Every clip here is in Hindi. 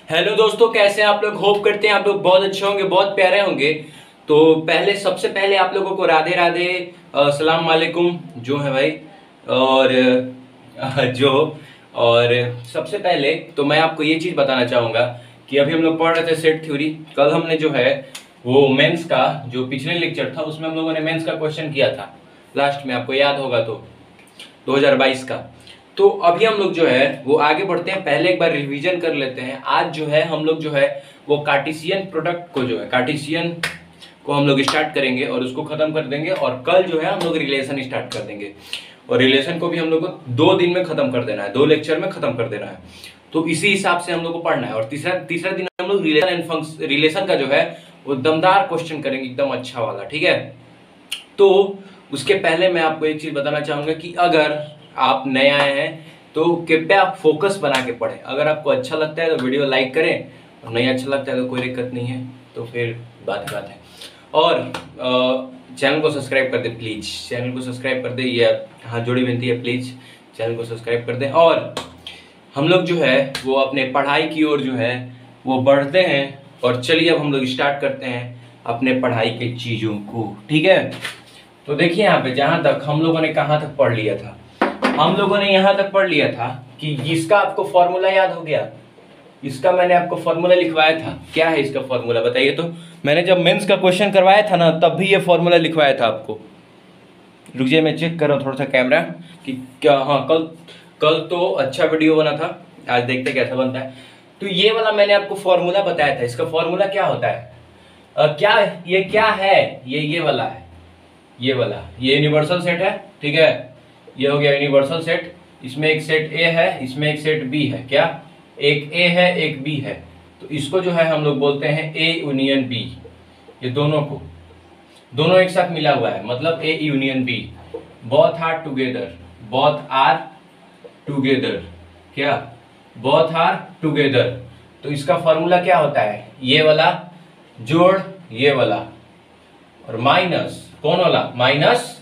हेलो दोस्तों, कैसे हैं आप लोग। होप करते हैं आप लोग बहुत अच्छे होंगे, बहुत प्यारे होंगे। तो सबसे पहले आप लोगों को राधे राधे, अस्सलाम वालेकुम जो है भाई। और जो और सबसे पहले तो मैं आपको ये चीज बताना चाहूंगा कि अभी हम लोग पढ़ रहे थे सेट थ्योरी। कल हमने जो है वो मेंस का जो पिछले लेक्चर था उसमें हम लोगों ने मेंस का क्वेश्चन किया था लास्ट में, आपको याद होगा तो 2022 का। तो अभी हम लोग जो है वो आगे बढ़ते हैं। पहले एक बार रिवीजन कर लेते हैं। आज जो है हम लोग जो है वो कार्टेशियन प्रोडक्ट को जो है कार्टेशियन को हम लोग स्टार्ट करेंगे और उसको खत्म कर देंगे। और कल जो है हम लोग रिलेशन स्टार्ट कर देंगे और रिलेशन को भी हम लोग को 2 दिन में खत्म कर देना है, 2 लेक्चर में खत्म कर देना है। तो इसी हिसाब से हम लोग को पढ़ना है। और तीसरा दिन हम लोग रिलेशन का जो है वो दमदार क्वेश्चन करेंगे, एकदम अच्छा वाला, ठीक है। तो उसके पहले मैं आपको एक चीज बताना चाहूंगा कि अगर आप नए आए हैं तो कृपया फोकस बना के पढ़ें। अगर आपको अच्छा लगता है तो वीडियो लाइक करें, और नहीं अच्छा लगता है तो कोई दिक्कत नहीं है, तो फिर बात है। और चैनल को सब्सक्राइब कर दे प्लीज, चैनल को सब्सक्राइब कर दे, ये हाथ जोड़ी विनती है, प्लीज चैनल को सब्सक्राइब कर दें। और हम लोग जो है वो अपने पढ़ाई की ओर जो है वो बढ़ते हैं। और चलिए अब हम लोग स्टार्ट करते हैं अपने पढ़ाई के चीजों को, ठीक है। तो देखिए यहाँ पे जहां तक हम लोगों ने कहां तक पढ़ लिया था, हम लोगों ने यहां तक पढ़ लिया था कि इसका आपको फॉर्मूला याद हो गया। इसका मैंने आपको फॉर्मूला लिखवाया था। क्या है इसका फॉर्मूला बताइए तो। मैंने जब मेंस का क्वेश्चन करवाया था ना तब भी ये फॉर्मूला लिखवाया था आपको। रुक जाइए मैं चेक कर रहा हूँ थोड़ा सा कैमरा कि क्या। हाँ, कल तो अच्छा वीडियो बना था, आज देखते कैसा बनता है। तो ये वाला मैंने आपको फॉर्मूला बताया था। इसका फॉर्मूला क्या होता है, क्या ये क्या है, ये वाला है, ये वाला, ये यूनिवर्सल सेट है, ठीक है। ये हो गया यूनिवर्सल सेट। इसमें एक सेट ए है, इसमें एक सेट बी है। क्या, एक ए है एक बी है। तो इसको जो है हम लोग बोलते हैं ए यूनियन बी। ये दोनों एक साथ मिला हुआ है, मतलब A union B. Both are together, both are together, क्या, बोथ आर टुगेदर। तो इसका फॉर्मूला क्या होता है, ये वाला जोड़ ये वाला और माइनस कौन वाला, माइनस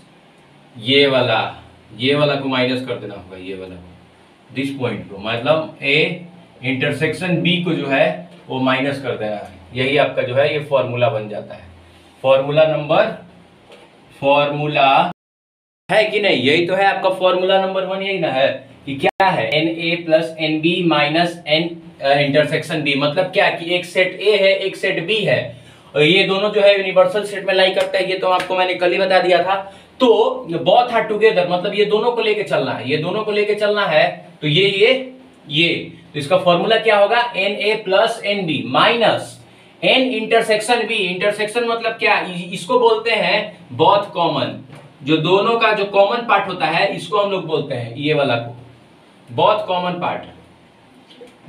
ये वाला को माइनस कर देना होगा, ये वाला को, दिस पॉइंट को, मतलब ए इंटरसेक्शन बी को जो है वो माइनस कर देना है। यही आपका जो है ये फॉर्मूला बन जाता है। फॉर्मूला है कि नहीं, यही तो है आपका फॉर्मूला नंबर 1, यही ना है कि क्या है, N A plus N B minus N intersection B. मतलब क्या कि एक सेट ए है एक सेट बी है और ये दोनों जो है यूनिवर्सल सेट में लाई करता है। ये तो आपको मैंने कल ही बता दिया था। तो बोथ आर टुगेदर मतलब ये दोनों को लेके चलना है, ये दोनों को लेके चलना है। तो ये तो इसका फॉर्मूला क्या होगा, N A plus N B minus N intersection B. Intersection मतलब क्या, इसको बोलते हैं बोथ कॉमन। जो दोनों का जो कॉमन पार्ट होता है इसको हम लोग बोलते हैं, ये वाला को both common part.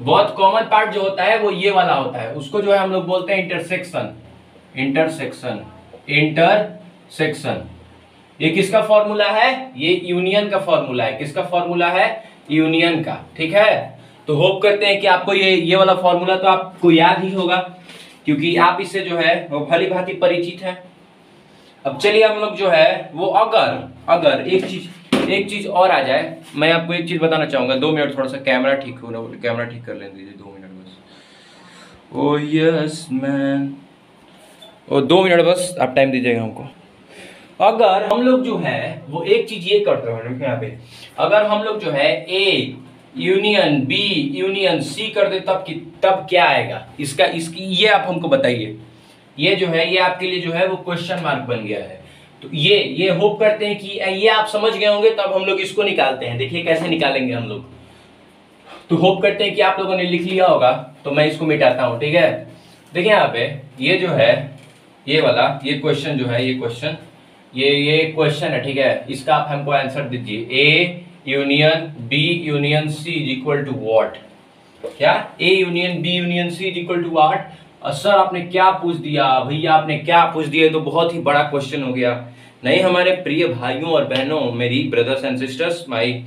Both common part जो होता है वो ये वाला होता है, उसको जो है हम लोग बोलते हैं इंटरसेक्शन। ये किसका फॉर्मूला है, ये यूनियन का फॉर्मूला है। किसका फॉर्मूला है, यूनियन का, ठीक है। तो होप करते हैं कि आपको ये वाला फॉर्मूला तो आपको याद ही होगा, क्योंकि आप इससे जो है वो भली भांति परिचित है। अब चलिए हम लोग जो है वो अगर एक चीज और आ जाए, मैं आपको एक चीज बताना चाहूंगा। 2 मिनट, थोड़ा सा कैमरा ठीक कर लेने दीजिए, 2 मिनट बस। ओ यस मैन, ओ 2 मिनट बस आप टाइम दीजिएगा हमको। अगर हम लोग जो है वो एक चीज ये करते हैं यहाँ पे, अगर हम लोग जो है A union B union C कर दे तब क्या आएगा, इसकी ये आप हमको बताइए। ये जो है ये आपके लिए जो है वो क्वेश्चन मार्क बन गया है। तो ये होप करते हैं कि ये आप समझ गए होंगे। तब हम लोग इसको निकालते हैं, देखिए कैसे निकालेंगे हम लोग। तो होप करते हैं कि आप लोगों ने लिख लिया होगा। तो मैं इसको मिटाता हूं, ठीक है। देखिए यहाँ पे ये जो है ये वाला ये क्वेश्चन जो है, ये क्वेश्चन ये क्वेश्चन है, ठीक है। इसका आप हमको आंसर दीजिए। A union B union C is equal to what, क्या, A union B union C is equal to what. Sir आपने क्या पूछ दिया भैया, आपने क्या पूछ दिया, तो बहुत ही बड़ा क्वेश्चन हो गया। नहीं हमारे प्रिय भाइयों और बहनों, मेरी ब्रदर्स एंड सिस्टर्स, माई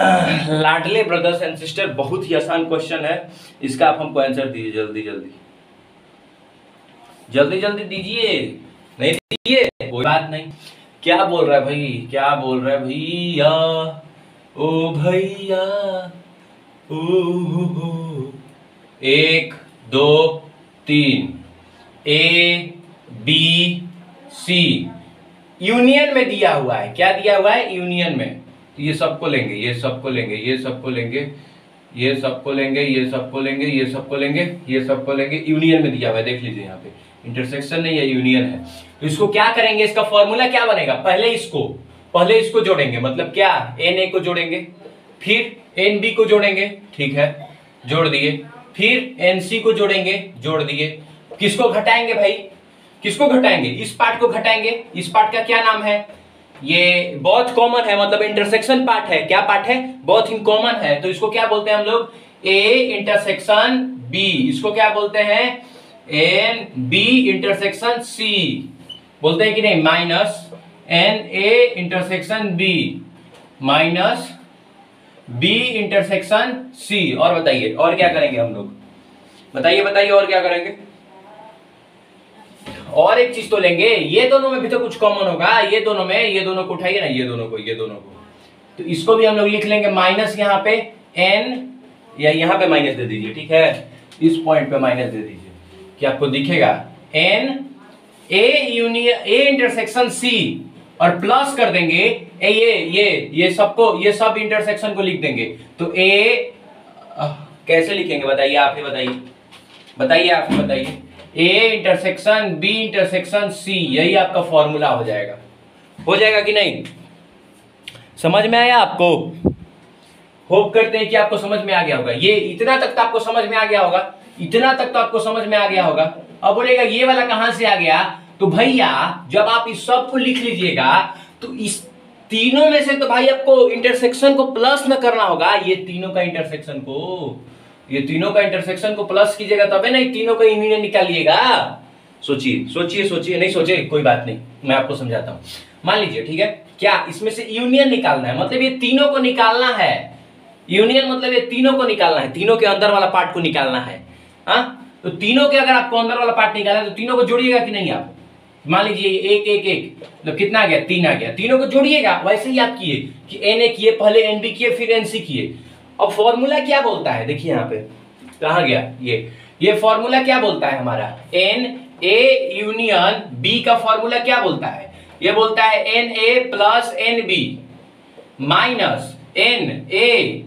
लाडले ब्रदर्स एंड सिस्टर, बहुत ही आसान क्वेश्चन है। इसका आप हमको आंसर दीजिए जल्दी दीजिए। नहीं दीजिए कोई बात नहीं। क्या बोल रहा है भाई, क्या बोल रहा है भैया, ओ भैया, ओ 1 2 3 ए बी सी यूनियन में दिया हुआ है। क्या दिया हुआ है? यूनियन में। ये सबको लेंगे, ये सबको लेंगे, ये सबको लेंगे, ये सबको लेंगे, ये सबको लेंगे, ये सबको लेंगे, ये सबको लेंगे, यूनियन में दिया हुआ है। देख लीजिए यहाँ पे इंटरसेक्शन नहीं है, यूनियन है। तो इसको क्या करेंगे? इसका फॉर्मूला क्या बनेगा? पहले इसको जोड़ेंगे, मतलब क्या? एन ए को जोड़ेंगे, फिर एन बी को जोड़ेंगे, ठीक है, जोड़ दिए, फिर एन सी को जोड़ेंगे, जोड़ दिए। किसको घटाएंगे भाई? किसको घटाएंगे? इस पार्ट को घटाएंगे। इस पार्ट का क्या नाम है? ये बहुत कॉमन है, मतलब इंटरसेक्शन पार्ट है। क्या पार्ट है? बहुत ही कॉमन है। तो इसको क्या बोलते हैं हम लोग? A intersection B. इसको क्या बोलते हैं? एन बी इंटरसेक्शन सी बोलते हैं कि नहीं? Minus N A intersection B minus B intersection C. और बताइए और क्या करेंगे हम लोग? बताइए और क्या करेंगे? और एक चीज तो लेंगे, ये दोनों में भी तो कुछ कॉमन होगा। ये दोनों को उठाइए ना, ये दोनों को, तो इसको भी हम लोग लिख लेंगे माइनस यहाँ पे एन, या यहाँ पे माइनस दे दीजिए, ठीक है, इस पॉइंट पे माइनस दे दीजिए कि आपको दिखेगा N A union A intersection C, और प्लस कर देंगे ये सब इंटरसेक्शन को लिख देंगे। तो ए कैसे लिखेंगे? बताइए, आप ही बताइए। A intersection B intersection C, यही आपका फॉर्मूला हो जाएगा कि नहीं? समझ में आया आपको? होप करते हैं कि आपको समझ में आ गया होगा। ये इतना तक तो आपको समझ में आ गया होगा। अब बोलेगा ये वाला कहां से आ गया? तो भैया जब आप इस सब को लिख लीजिएगा तो इस तीनों में से तो भाई आपको इंटरसेक्शन को प्लस में करना होगा। ये तीनों का इंटरसेक्शन को प्लस कीजिएगा तबे ना तीनों का यूनियन निकालिएगा। सोचिए, नहीं सोचे कोई बात नहीं, मैं आपको समझाता हूं। मान लीजिए, ठीक है, क्या इसमें से यूनियन निकालना है, मतलब ये तीनों को निकालना है। यूनियन मतलब ये तीनों को निकालना है, तीनों के अंदर वाला पार्ट को निकालना है। तो तीनों के अगर आपको अंदर वाला पार्ट निकालना है तो तीनों को जोड़िएगा कि नहीं? आप मान लीजिए एक मतलब कितना आ गया? 3 आ गया। तीनों को जोड़िएगा। वैसे ही आप किए कि एन ए किए, पहले एन बी किए, फिर एन सी किए। अब फॉर्मूला क्या बोलता है? देखिए यहाँ पे कहाँ गया ये फॉर्मूला क्या बोलता है हमारा? एन ए यूनियन बी का फॉर्मूला क्या बोलता है? ये बोलता है N A plus N B minus N A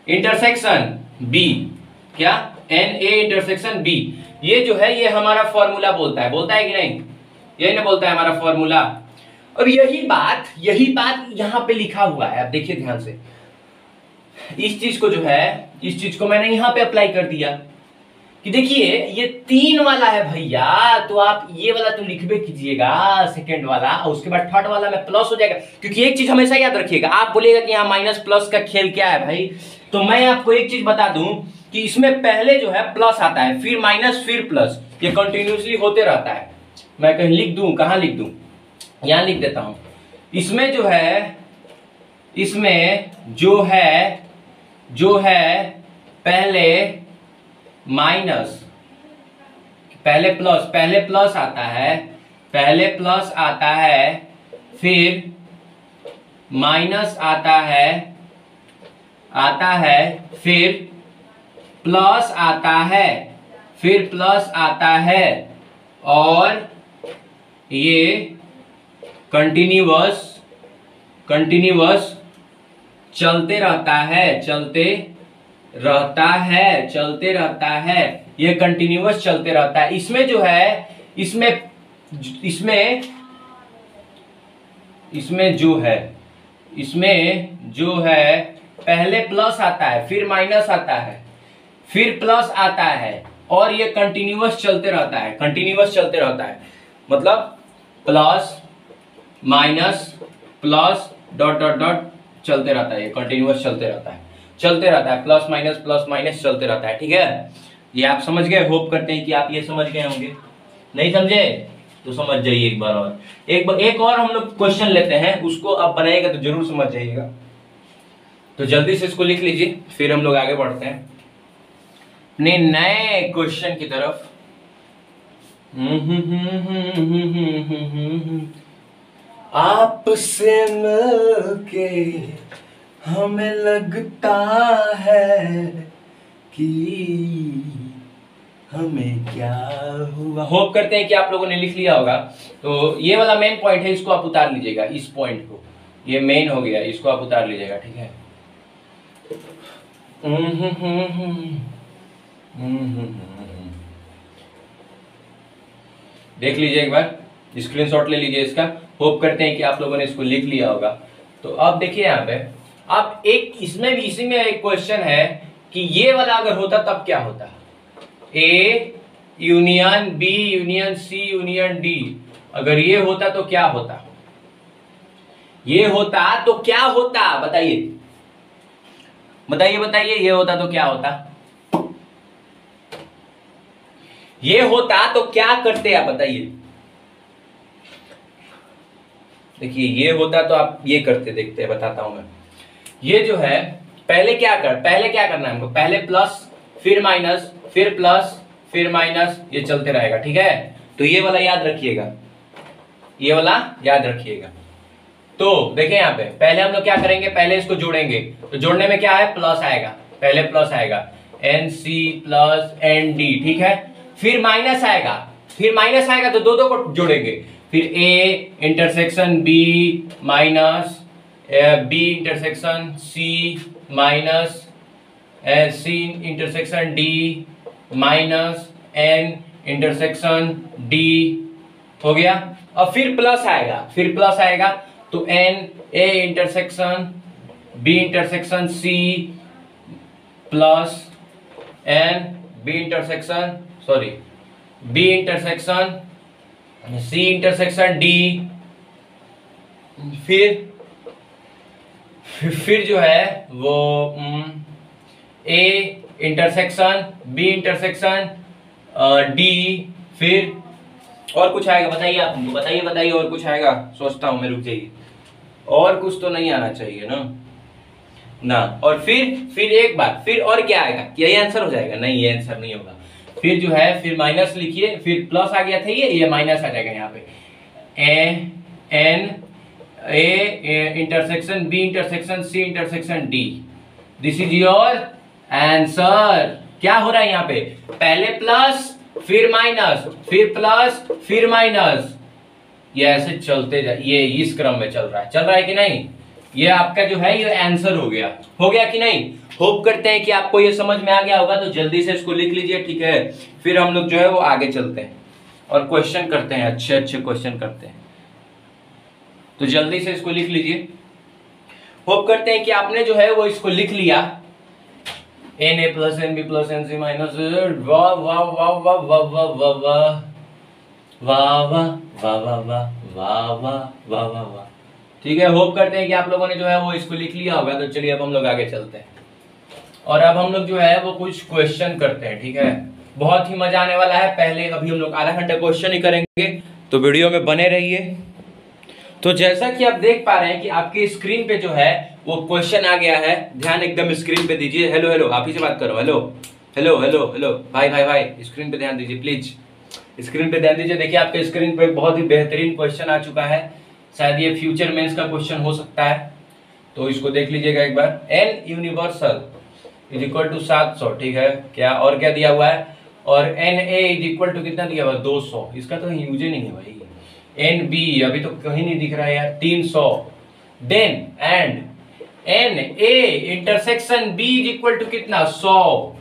intersection B. क्या? N A intersection B. ये जो है ये हमारा फॉर्मूला बोलता है कि नहीं? यही ना बोलता है हमारा फॉर्मूला। अब यही बात यहां पे लिखा हुआ है। अब देखिए ध्यान से, इस चीज को मैंने यहां पे अप्लाई कर दिया कि देखिए ये 3 वाला है भैया, तो आप ये वाला तो लिखबे कीजिएगा, सेकंड वाला, और उसके बाद थर्ड वाला में प्लस हो जाएगा। क्योंकि एक चीज हमेशा याद रखिएगा, आप बोलिएगा कि यहाँ माइनस प्लस का खेल क्या है भाई, तो मैं आपको एक चीज बता दूं कि इसमें पहले जो है प्लस आता है, फिर माइनस, फिर प्लस, ये कंटिन्यूसली होते रहता है। मैं कहीं लिख दूं, कहां लिख दूं? यहां लिख देता हूं। इसमें जो है पहले माइनस, पहले प्लस आता है, फिर माइनस आता है, फिर प्लस आता है, और ये कंटिन्यूअस चलते रहता है, ये कंटिन्यूअस चलते रहता है। इसमें जो है पहले प्लस आता है, फिर माइनस आता है, फिर प्लस आता है, और ये कंटिन्यूअस चलते रहता है। मतलब plus minus plus dot dot dot चलते रहता है, ये कंटिन्यूअस चलते रहता है, प्लस माइनस चलते रहता है। ठीक है, ये आप समझ गए? होप करते हैं कि आप ये समझ गए होंगे। नहीं समझे तो समझ जाइए एक बार और। एक और हम लोग क्वेश्चन लेते हैं, उसको आप बनाइएगा तो जरूर समझ जाइएगा। तो जल्दी से इसको लिख लीजिए, फिर हम लोग आगे बढ़ते हैं अपने नए क्वेश्चन की तरफ। आपसे मिलके हमें लगता है कि हमें क्या हुआ। होप करते हैं कि आप लोगों ने लिख लिया होगा। तो ये वाला मेन पॉइंट है, इसको आप उतार लीजिएगा, इस पॉइंट को, ये मेन हो गया, इसको आप उतार लीजिएगा, ठीक है। देख लीजिए एक बार, स्क्रीनशॉट ले लीजिए इसका। होप करते हैं कि आप लोगों ने इसको लिख लिया होगा। तो अब देखिए यहाँ पे, अब एक इसमें भी, इसी में एक क्वेश्चन है कि ये वाला अगर होता तब क्या होता, A union B union C union D, अगर ये होता तो क्या होता, ये होता तो क्या होता, बताइए बताइए बताइए, ये होता तो क्या होता, ये होता तो क्या करते आप, बताइए। देखिए ये होता तो आप ये करते, देखते हैं, बताता हूं मैं। ये जो है पहले क्या करना है हमको, पहले प्लस फिर माइनस फिर प्लस फिर माइनस, ये चलते रहेगा, ठीक है। तो ये वाला याद रखिएगा, ये वाला याद रखिएगा। तो देखिए यहाँ पे पहले हम लोग क्या करेंगे, पहले इसको जोड़ेंगे, तो जोड़ने में क्या है, प्लस आएगा, पहले प्लस आएगा, N C plus N D, ठीक है। फिर माइनस आएगा, तो दो को जोड़ेंगे, फिर A intersection B minus B intersection C minus C intersection D minus N intersection D, हो गया। अब फिर प्लस आएगा, तो N A intersection B intersection C plus N B intersection C intersection D, फिर जो है वो A intersection B intersection D, फिर और कुछ आएगा, बताइए आप, बताइए और कुछ आएगा, सोचता हूं मैं, रुक जाइए, और कुछ तो नहीं आना चाहिए ना। और फिर एक बार, फिर और क्या आएगा, यही आंसर हो जाएगा, नहीं ये आंसर नहीं होगा। फिर जो है, फिर माइनस लिखिए, फिर प्लस आ गया था, ये माइनस आ जाएगा यहाँ पे, N A intersection B intersection C intersection D, this is your answer. क्या हो रहा है यहाँ पे, पहले प्लस फिर माइनस फिर प्लस फिर माइनस, ये ऐसे चलते जा, ये इस क्रम में चल रहा है कि नहीं, ये आपका जो है ये आंसर हो गया कि नहीं। होप करते हैं कि आपको ये समझ में आ गया होगा, तो जल्दी से इसको लिख लीजिए, ठीक है। फिर हम लोग जो है वो आगे चलते हैं और क्वेश्चन करते हैं, अच्छे क्वेश्चन करते हैं। तो जल्दी से इसको लिख लीजिए। होप करते हैं कि आपने जो है वो इसको लिख लिया, N A plus N B plus N C minus, वाह वाह वाह वाह वाह वाह वाह वाह वाह वाह वाह वाह वाह, ठीक है। होप करते हैं कि आप लोगों ने जो है वो इसको लिख लिया होगा। तो चलिए अब हम लोग आगे चलते हैं और अब हम लोग जो है वो कुछ क्वेश्चन करते हैं, ठीक है। बहुत ही मजा आने वाला है। पहले अभी हम लोग आधा घंटा क्वेश्चन ही करेंगे, तो वीडियो में बने रहिए। तो जैसा कि आप देख पा रहे हैं कि आपकी स्क्रीन पे जो है वो क्वेश्चन आ गया है, ध्यान एकदम स्क्रीन पे दीजिए। हेलो हेलो, आप ही से बात करो, हेलो हेलो हेलो हेलो, भाई स्क्रीन पे ध्यान दीजिए प्लीज, स्क्रीन पे ध्यान दीजिए। देखिए आपके स्क्रीन पे बहुत ही बेहतरीन क्वेश्चन आ चुका है, शायद ये फ्यूचर मेंस का क्वेश्चन हो सकता है, तो इसको देख लीजिएगा एक बार। N universal is equal to 700, ठीक है। क्या और क्या दिया हुआ है, और N A is equal to कितना दिया हुआ है, 200, इसका तो यूज ही नहीं है भाई। एन बी अभी तो कहीं नहीं दिख रहा है यार, 300। Then and N A intersection B is equal to कितना, 100।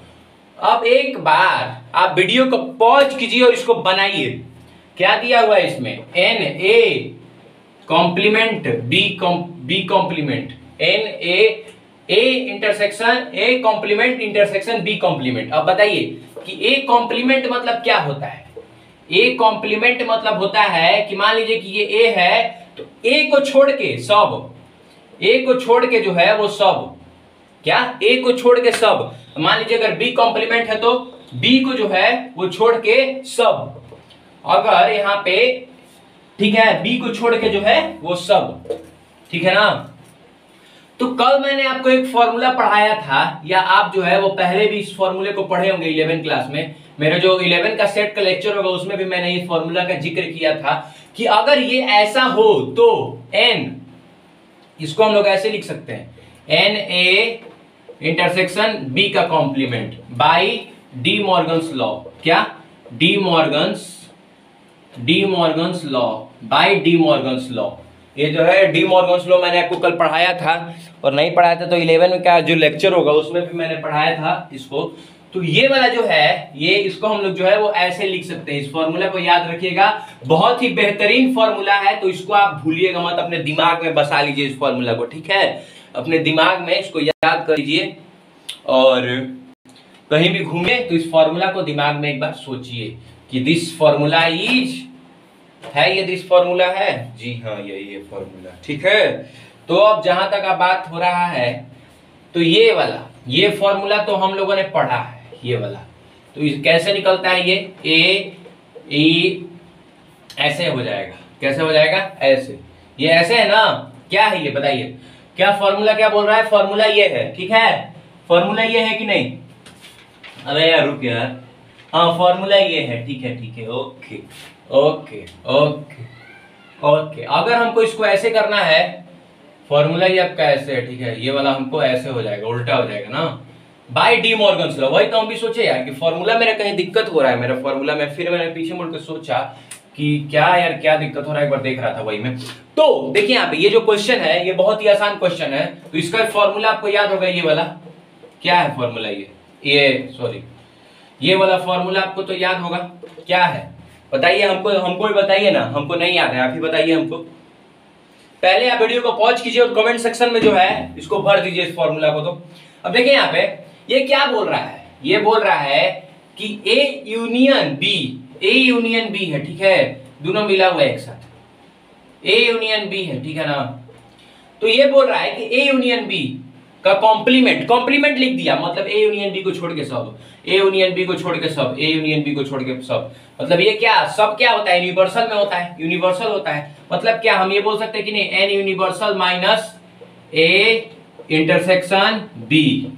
अब एक बार आप वीडियो को पॉज कीजिए और इसको बनाइए। क्या दिया हुआ है इसमें, N A complement B complement, N A intersection A complement intersection B complement. अब बताइए कि ए कॉम्प्लीमेंट मतलब क्या होता है। ए कॉम्प्लीमेंट मतलब होता है कि मान लीजिए कि ये ए है, तो ए को छोड़ के सब, ए को छोड़ के जो है वो सब, क्या, ए को छोड़ के सब। मान लीजिए अगर बी कॉम्प्लीमेंट है तो बी को जो है वो छोड़ के सब, अगर यहाँ पे, ठीक है, बी को छोड़ के जो है वो सब, ठीक है ना। तो कल मैंने आपको एक फॉर्मूला पढ़ाया था, या आप जो है वो पहले भी इस फॉर्मूले को पढ़े होंगे 11 क्लास में। मेरा जो 11 का सेट का लेक्चर होगा उसमें भी मैंने ये फॉर्मूला का जिक्र किया था कि अगर ये ऐसा हो तो एन, इसको हम लोग ऐसे लिख सकते हैं, एन ए इंटरसेक्शन बी का complement by De Morgan's law. क्या? De Morgan's law, by De Morgan's law. ये जो है डी मॉर्गन्स लॉ मैंने आपको कल पढ़ाया था, और नहीं पढ़ाया था तो 11 का जो लेक्चर होगा उसमें भी मैंने पढ़ाया था इसको। तो ये वाला जो है, ये इसको हम लोग जो है वो ऐसे लिख सकते हैं। इस फॉर्मूला को याद रखिएगा, बहुत ही बेहतरीन फॉर्मूला है, तो इसको आप भूलिएगा मत, अपने दिमाग में बसा लीजिए इस फॉर्मूला को, ठीक है? अपने दिमाग में इसको याद कर लीजिए, और कहीं भी घूमे तो इस फॉर्मूला को दिमाग में एक बार सोचिए कि दिस फॉर्मूला इज है, ये दिस फॉर्मूला है। जी हाँ, यही है फॉर्मूला, ठीक है? तो अब जहां तक अब बात हो रहा है, तो ये वाला, ये फॉर्मूला तो हम लोगों ने पढ़ा है, ये वाला। तो कैसे निकलता है ये? ए ई ऐसे हो जाएगा। कैसे हो जाएगा? ऐसे। ये ऐसे है ना? क्या है ये बताइए? क्या फॉर्मूला क्या बोल रहा है? फॉर्मूला ये है, ठीक है? फॉर्मूला ये है कि नहीं? अरे यार रुक यार, हाँ फॉर्मूला ये है, ठीक है ठीक है, ओके ओके ओके ओके। अगर हमको इसको ऐसे करना है, फॉर्मूला ये आपका ऐसे है, ठीक है? ये वाला हमको ऐसे हो जाएगा, उल्टा हो जाएगा ना, बाय डी मॉर्गन्स लॉ। वही तो हम भी सोचे यार कि फॉर्मूला मेरा कहीं दिक्कत हो रहा है, मेरा फॉर्मूला में। फिर मैंने पीछे मुड़ के सोचा कि क्या यार क्या दिक्कत हो रहा है, एक बार देख रहा था वही में। तो देखिए यहाँ पे ये जो क्वेश्चन है ये बहुत ही आसान क्वेश्चन है, तो इसका फॉर्मूला आपको याद होगा। ये वाला क्या है फॉर्मूला? ये सॉरी, ये वाला फॉर्मूला आपको तो याद होगा। क्या है बताइए हमको ही बताइए ना, हमको नहीं याद है, आप ही बताइए हमको। पहले आप वीडियो को पॉज कीजिए और कमेंट सेक्शन में जो है इसको भर दीजिए इस फॉर्मूला को। तो अब देखिए यहाँ पे ये क्या बोल रहा है? ये बोल रहा है कि ए यूनियन बी है, ठीक है? दोनों मिला हुआ है एक साथ, ए यूनियन बी है, ठीक है ना? तो ये बोल रहा है कि ए यूनियन बी का कॉम्प्लीमेंट लिख दिया, मतलब ए यूनियन बी को छोड़ के सब, ए यूनियन बी को छोड़ के सब, ए यूनियन बी को छोड़ के सब। मतलब ये क्या सब क्या होता है? यूनिवर्सल में होता है, यूनिवर्सल होता है। मतलब क्या हम ये बोल सकते हैं कि नहीं, N universal minus A intersection B,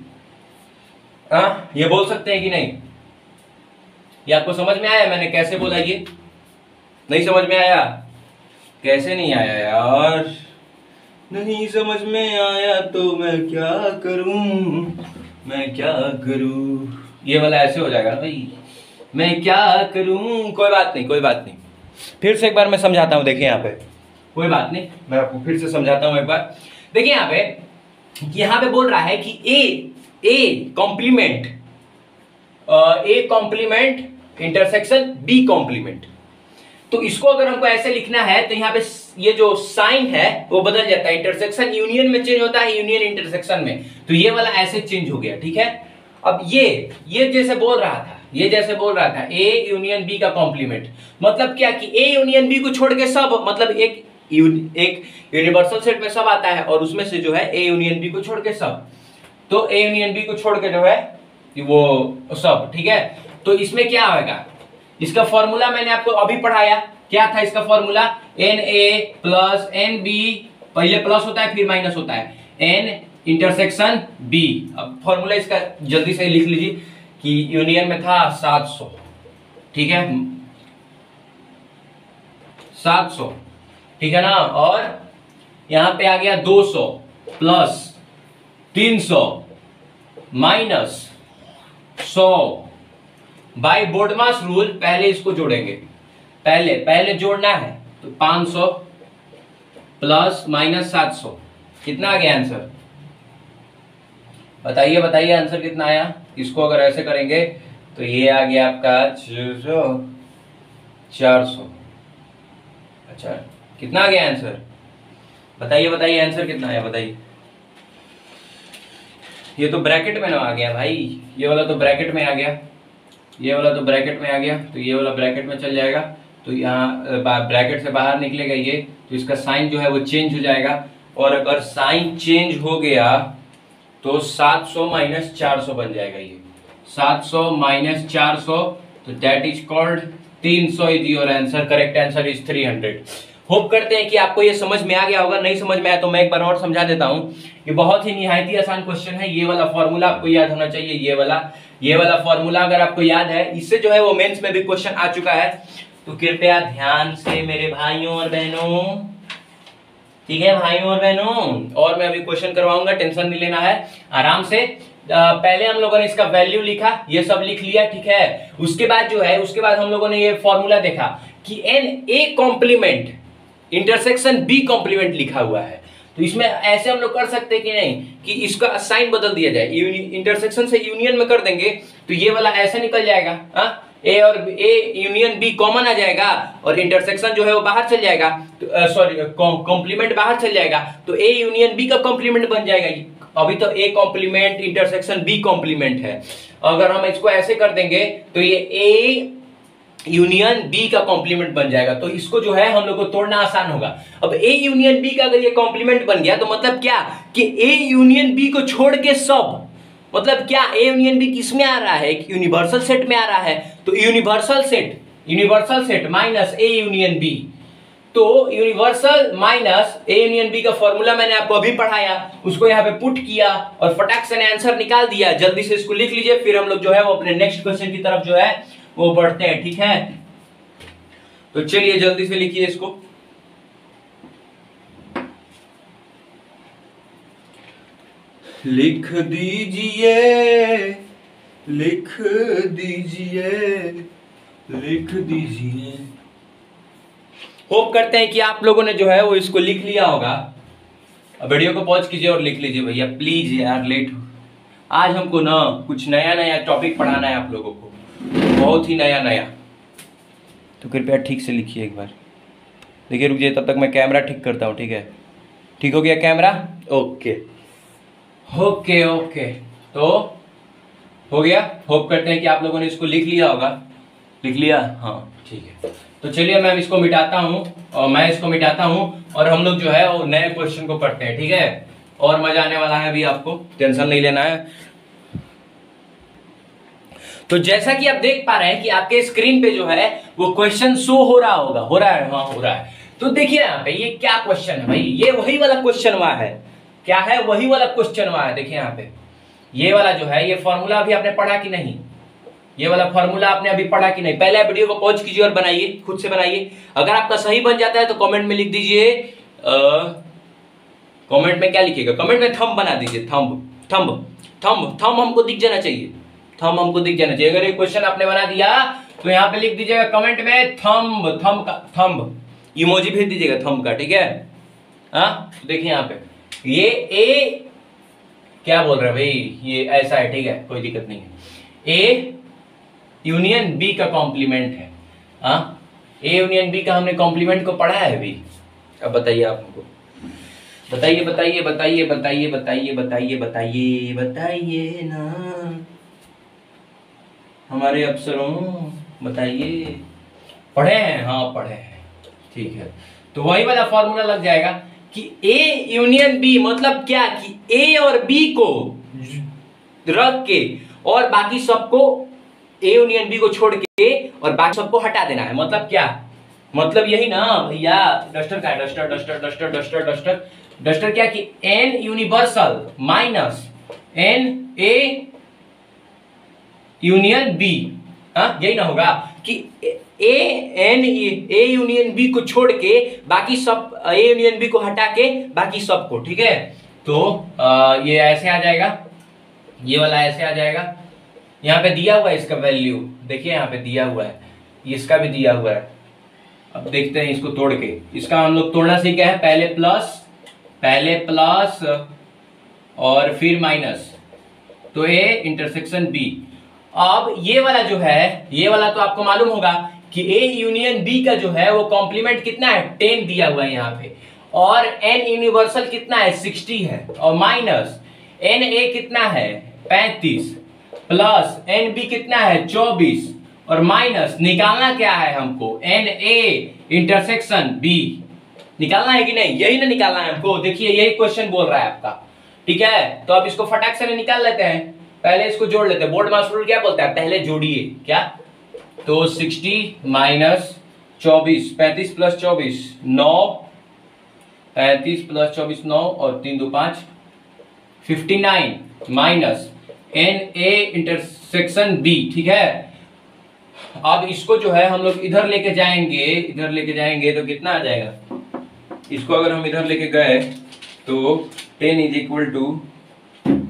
ये बोल सकते हैं कि नहीं? ये आपको समझ में आया मैंने कैसे बोला? ये नहीं समझ में आया? कैसे नहीं आया यार? नहीं समझ में आया तो मैं क्या करूं? ये वाला ऐसे हो जाएगा ना भाई, मैं क्या करूं? कोई बात नहीं, फिर से एक बार मैं समझाता हूं। देखिए यहाँ पे, कोई बात नहीं, मैं आपको फिर से समझाता हूं एक बार। देखिए यहाँ पे बोल रहा है कि A complement intersection B complement. तो इसको अगर हमको ऐसे लिखना है तो यहाँ पे ये जो साइन है वो बदल जाता है, इंटरसेक्शन यूनियन में चेंज होता है, यूनियन इंटरसेक्शन में। तो ये वाला ऐसे चेंज हो गया, ठीक है? अब ये जैसे बोल रहा था ए यूनियन बी का कॉम्प्लीमेंट, मतलब क्या कि ए यूनियन बी को छोड़ के सब, मतलब एक यूनिवर्सल सेट में सब आता है, और उसमें से जो है ए यूनियन बी को छोड़ के सब, तो ए यूनियन बी को छोड़ के जो है वो सब, ठीक है? तो इसमें क्या होगा? इसका फॉर्मूला मैंने आपको अभी पढ़ाया। क्या था इसका formula? N A plus N B, पहले प्लस होता है फिर माइनस होता है, एन इंटरसेक्शन बी। अब फॉर्मूला इसका जल्दी से लिख लीजिए कि यूनियन में था 700, ठीक है? 700, ठीक है ना? और यहां पे आ गया 200 प्लस 300 माइनस 100 बाय बोर्डमास रूल। पहले इसको जोड़ेंगे, पहले जोड़ना है, तो 500 प्लस माइनस 700, कितना आ गया आंसर? बताइए आंसर कितना आया? इसको अगर ऐसे करेंगे तो ये आ गया आपका 400। अच्छा, कितना आ गया आंसर? बताइए आंसर कितना आया? बताइए। ये तो ब्रैकेट में ना आ गया भाई, ये वाला तो ब्रैकेट में आ गया, ये वाला तो ब्रैकेट में आ गया, तो ये वाला ब्रैकेट में चल जाएगा, तो यहाँ ब्रैकेट से बाहर निकलेगा ये, तो इसका साइन जो है वो चेंज हो जाएगा। और अगर साइन चेंज हो गया तो 700 माइनस 400 बन जाएगा। ये 700 माइनस 400, तो that is called 300 is your answer. Correct answer is 300। Hope करते हैं कि आपको ये समझ में आ गया होगा। नहीं समझ में आया तो मैं एक बार और समझा देता हूँ। ये बहुत ही निहायत ही आसान क्वेश्चन है। ये वाला फॉर्मूला आपको याद होना चाहिए, ये वाला फॉर्मूला अगर आपको याद है, इससे जो है वो मेंस में भी क्वेश्चन आ चुका है। तो कृपया ध्यान से मेरे भाइयों और बहनों, ठीक है भाइयों और बहनों, और मैं अभी क्वेश्चन करवाऊंगा, टेंशन नहीं लेना है, आराम से पहले हम लोगों ने इसका वैल्यू लिखा, ये सब लिख लिया, ठीक है। उसके बाद जो है, उसके बाद हम लोगों ने ये फॉर्मूला देखा कि N A complement intersection B complement लिखा हुआ है। तो इसमें ऐसे हम लोग कर सकते हैं कि नहीं कि इसका साइन बदल दिया जाए, इंटरसेक्शन से यूनियन में कर देंगे तो ये वाला ऐसे निकल जाएगा, ए और ए यूनियन बी कॉमन आ जाएगा और इंटरसेक्शन जो है वो बाहर चल जाएगा, तो सॉरी कॉम्प्लीमेंट बाहर चल जाएगा, तो ए यूनियन बी का कॉम्प्लीमेंट बन जाएगा। अभी तो A complement intersection B complement है, अगर हम इसको ऐसे कर देंगे तो ये ए यूनियन बी का कॉम्प्लीमेंट बन जाएगा। तो इसको जो है हम लोग को तोड़ना आसान होगा। अब ए यूनियन बी का अगर ये कॉम्प्लीमेंट बन गया तो मतलब क्या कि ए यूनियन बी को छोड़ के सब, मतलब क्या ए यूनियन बी किस में आ रहा है, यूनिवर्सल सेट में आ रहा है। तो universal set minus A union B, तो universal minus A union B का फॉर्मूला मैंने आपको अभी पढ़ाया, उसको यहाँ पे पुट किया और फटाक से आंसर निकाल दिया। जल्दी से इसको लिख लीजिए, फिर हम लोग जो है वो अपने नेक्स्ट क्वेश्चन की तरफ जो है वो बढ़ते हैं, ठीक है। तो चलिए जल्दी से लिखिए इसको। लिख दीजिए, लिख दीजिए, लिख दीजिए। होप करते हैं कि आप लोगों ने जो है वो इसको लिख लिया होगा। अब वीडियो को पॉज कीजिए और लिख लीजिए भैया प्लीज यार, लेट आज हमको ना कुछ नया नया टॉपिक पढ़ाना है आप लोगों को, बहुत ही नया नया। तो कृपया ठीक से लिखिए एक बार। देखिए रुक जाइए, तब तक मैं कैमरा ठीक करता हूँ, ठीक है। ठीक हो गया कैमरा? ओके ओके ओके, तो हो गया। होप करते हैं कि आप लोगों ने इसको लिख लिया होगा। लिख लिया? हाँ ठीक है। तो चलिए मैं इसको मिटाता हूँ और मैं इसको मिटाता हूँ और हम लोग जो है वो नए क्वेश्चन को पढ़ते हैं, ठीक है। और मजा आने वाला है, अभी आपको टेंशन नहीं लेना है। तो जैसा कि आप देख पा रहे हैं कि आपके स्क्रीन पे जो है वो क्वेश्चन शो हो रहा होगा, हो रहा है, हाँ हो रहा है। तो देखिए यहाँ पे ये क्या क्वेश्चन है भाई, ये वही वाला क्वेश्चन वहां है। क्या है? वही वाला क्वेश्चन वहां है। देखिए यहाँ पे ये वाला जो है, ये फॉर्मूला अभी आपने पढ़ा कि नहीं, ये वाला फॉर्मूला आपने अभी पढ़ा कि नहीं। पहले वीडियो को पॉज कीजिए और बनाइए, खुद से बनाइए। अगर आपका सही बन जाता है तो कमेंट में लिख दीजिए, कमेंट में क्या लिखिएगा, कमेंट में थंब बना दीजिए, थंब थंब थंब थंब हमको दिख जाना चाहिए, थंब हमको दिख जाना चाहिए। अगर ये क्वेश्चन आपने बना दिया तो यहाँ पे लिख दीजिएगा कमेंट में थंब, थंब का थंब इमोजी भेज दीजिएगा थंब का, ठीक है। हाँ देखिए यहाँ पे ये ए क्या बोल रहा है भाई, ये ऐसा है, ठीक है, कोई दिक्कत नहीं है। ए यूनियन बी का कॉम्प्लीमेंट है। हाँ ए यूनियन बी का हमने कॉम्प्लीमेंट को पढ़ा है अभी। अब बताइए आप हमको, बताइए बताइए बताइए बताइए बताइए बताइए बताइए बताइए ना हमारे अफसरों, बताइए। पढ़े हैं? हाँ पढ़े हैं, ठीक है। तो वही वाला फॉर्मूला लग जाएगा कि ए यूनियन बी मतलब क्या कि ए और बी को रख के और बाकी सबको, ए यूनियन बी को छोड़ के और बाकी सबको हटा देना है। मतलब क्या? मतलब यही ना भैया। डस्टर का है, duster duster duster duster duster duster क्या कि N universal minus N A union B, यही ना होगा कि A N A union B को छोड़ के बाकी सब, ए यूनियन बी को हटा के बाकी सबको, ठीक है। तो ये ऐसे आ जाएगा, ये वाला ऐसे आ जाएगा। यहाँ पे दिया हुआ है इसका वैल्यू, देखिए यहाँ पे दिया हुआ है, इसका भी दिया हुआ है। अब देखते हैं इसको तोड़ के। इसका हम लोग तोड़ना सीखे हैं, पहले प्लस और फिर माइनस, तो ए इंटरसेक्शन बी। अब ये वाला जो है, ये वाला तो आपको मालूम होगा कि ए यूनियन बी का जो है वो कॉम्प्लीमेंट कितना है, 10 दिया हुआ है यहाँ पे, और एन यूनिवर्सल कितना है, 60 है, और माइनस एन ए कितना है, 35, प्लस एन बी कितना है, 24, और माइनस निकालना क्या है हमको, एन ए इंटरसेक्शन बी निकालना है कि नहीं, यही ना निकालना है हमको। देखिए यही क्वेश्चन बोल रहा है आपका, ठीक है। तो अब इसको फटाक से निकाल लेते हैं, पहले इसको जोड़ लेते हैं। बोर्ड मास्टर रूल क्या बोलता है, पहले जोड़िए क्या, तो 60 माइनस 24, 35 प्लस 24 9, 35 प्लस 24 9 और 3 2 5, 59 minus N A intersection B, ठीक है। अब इसको जो है हम लोग इधर लेके जाएंगे, इधर लेके जाएंगे तो कितना आ जाएगा, इसको अगर हम इधर लेके गए तो 10 इज इक्वल टू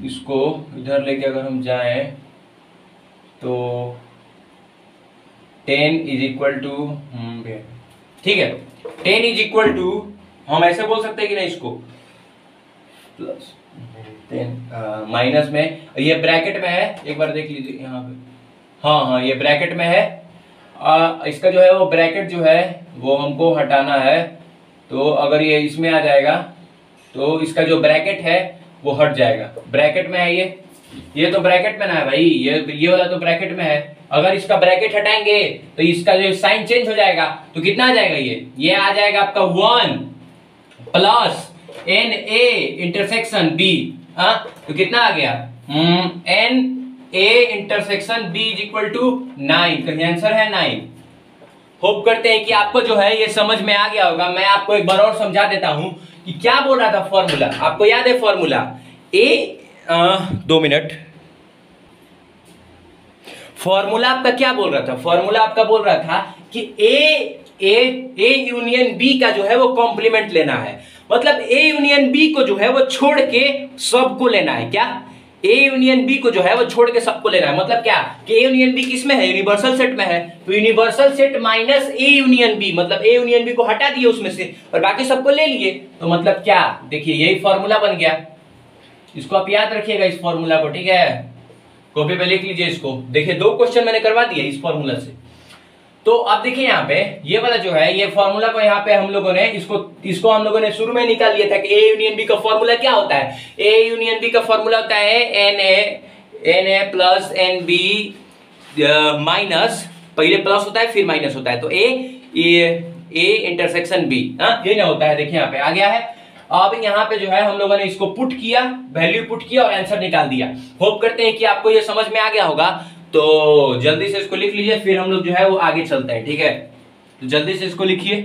इसको इधर लेके अगर हम जाएं तो 10 इज इक्वल टू, ठीक है, 10 इज इक्वल टू, हम ऐसे बोल सकते हैं कि नहीं इसको, प्लस 10 माइनस में, ये ब्रैकेट में है, एक बार देख लीजिए यहाँ पे, हाँ हाँ ये ब्रैकेट में है, इसका जो है वो ब्रैकेट जो है वो हमको हटाना है, तो अगर ये इसमें आ जाएगा तो इसका जो ब्रैकेट है वो हट जाएगा, ब्रैकेट में है ये तो ब्रैकेट में ना है भाई, ये वाला तो ब्रैकेट में है, अगर इसका ब्रैकेट हटाएंगे तो इसका जो साइन चेंज हो जाएगा, तो कितना आ जाएगा, ये आ जाएगा आपका 1 plus N A intersection B, तो कितना आ गया, N A intersection B is equal to 9, का आंसर है 9। होप करते हैं कि आपको जो है ये समझ में आ गया होगा। मैं आपको एक बार और समझा देता हूं कि क्या बोल रहा था फॉर्मूला, आपको याद है फॉर्मूला, 2 मिनट, फॉर्मूला आपका क्या बोल रहा था, फॉर्मूला आपका बोल रहा था कि ए यूनियन बी का जो है वो कॉम्प्लीमेंट लेना है, मतलब ए यूनियन बी को जो है वो छोड़ के सबको लेना है, क्या, ए यूनियन बी को जो है वो छोड़ के सबको लेना है, मतलब क्या कि ए यूनियन बी किस में है, यूनिवर्सल सेट में है, तो universal set minus A union B, मतलब ए यूनियन बी को हटा दिए उसमें से और बाकी सबको ले लिए, तो मतलब क्या, देखिए यही फॉर्मूला बन गया, इसको आप याद रखिएगा इस फॉर्मूला को, ठीक है, कॉपी पे लिख लीजिए इसको। देखिए 2 क्वेश्चन मैंने करवा दिए इस फॉर्मूला से, तो अब देखिए यहाँ पे ये वाला जो है ये फॉर्मूला को यहाँ पे हम लोगों ने इसको हम लोगों ने शुरू में निकाल लिया था कि ए यूनियन बी का फॉर्मूला क्या होता है, ए यूनियन बी का फॉर्मूला होता है N A plus N B minus, पहले प्लस होता है फिर माइनस होता है, तो ए इंटरसेक्शन बी, ये ना होता है, देखिए यहाँ पे आ गया है। अब यहाँ पे जो है हम लोगों ने इसको पुट किया, वैल्यू पुट किया और आंसर निकाल दिया। होप करते हैं कि आपको ये समझ में आ गया होगा, तो जल्दी से इसको लिख लीजिए, फिर हम लोग जो है वो आगे चलते हैं, ठीक है, तो जल्दी से इसको लिखिए।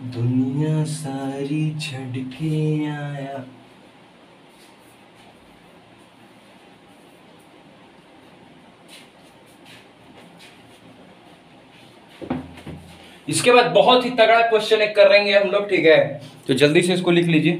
दुनिया सारी छड़ के आया, इसके बाद बहुत ही तगड़ा क्वेश्चन एक कर लेंगे हम लोग, ठीक है, तो जल्दी से इसको लिख लीजिए।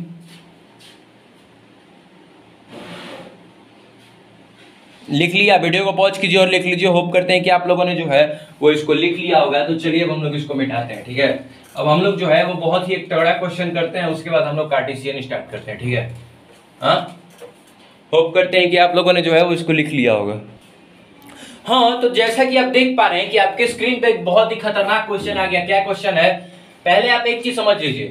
लिख लिया, वीडियो को पॉज कीजिए और लिख लीजिए। होप करते हैं कि आप लोगों ने जो है वो इसको लिख लिया होगा। तो चलिए अब हम लोग इसको मिटाते हैं, ठीक है। अब हम लोग जो है वो बहुत ही एक तगड़ा क्वेश्चन करते हैं, उसके बाद हम लोग कार्टेशियन स्टार्ट करते हैं, ठीक है। हाँ, होप करते हैं कि आप लोगों ने जो है वो इसको लिख लिया होगा। हाँ, तो जैसा कि आप देख पा रहे हैं कि आपके स्क्रीन पे एक बहुत ही खतरनाक क्वेश्चन आ गया। क्या क्वेश्चन है, पहले आप एक चीज समझ लीजिए।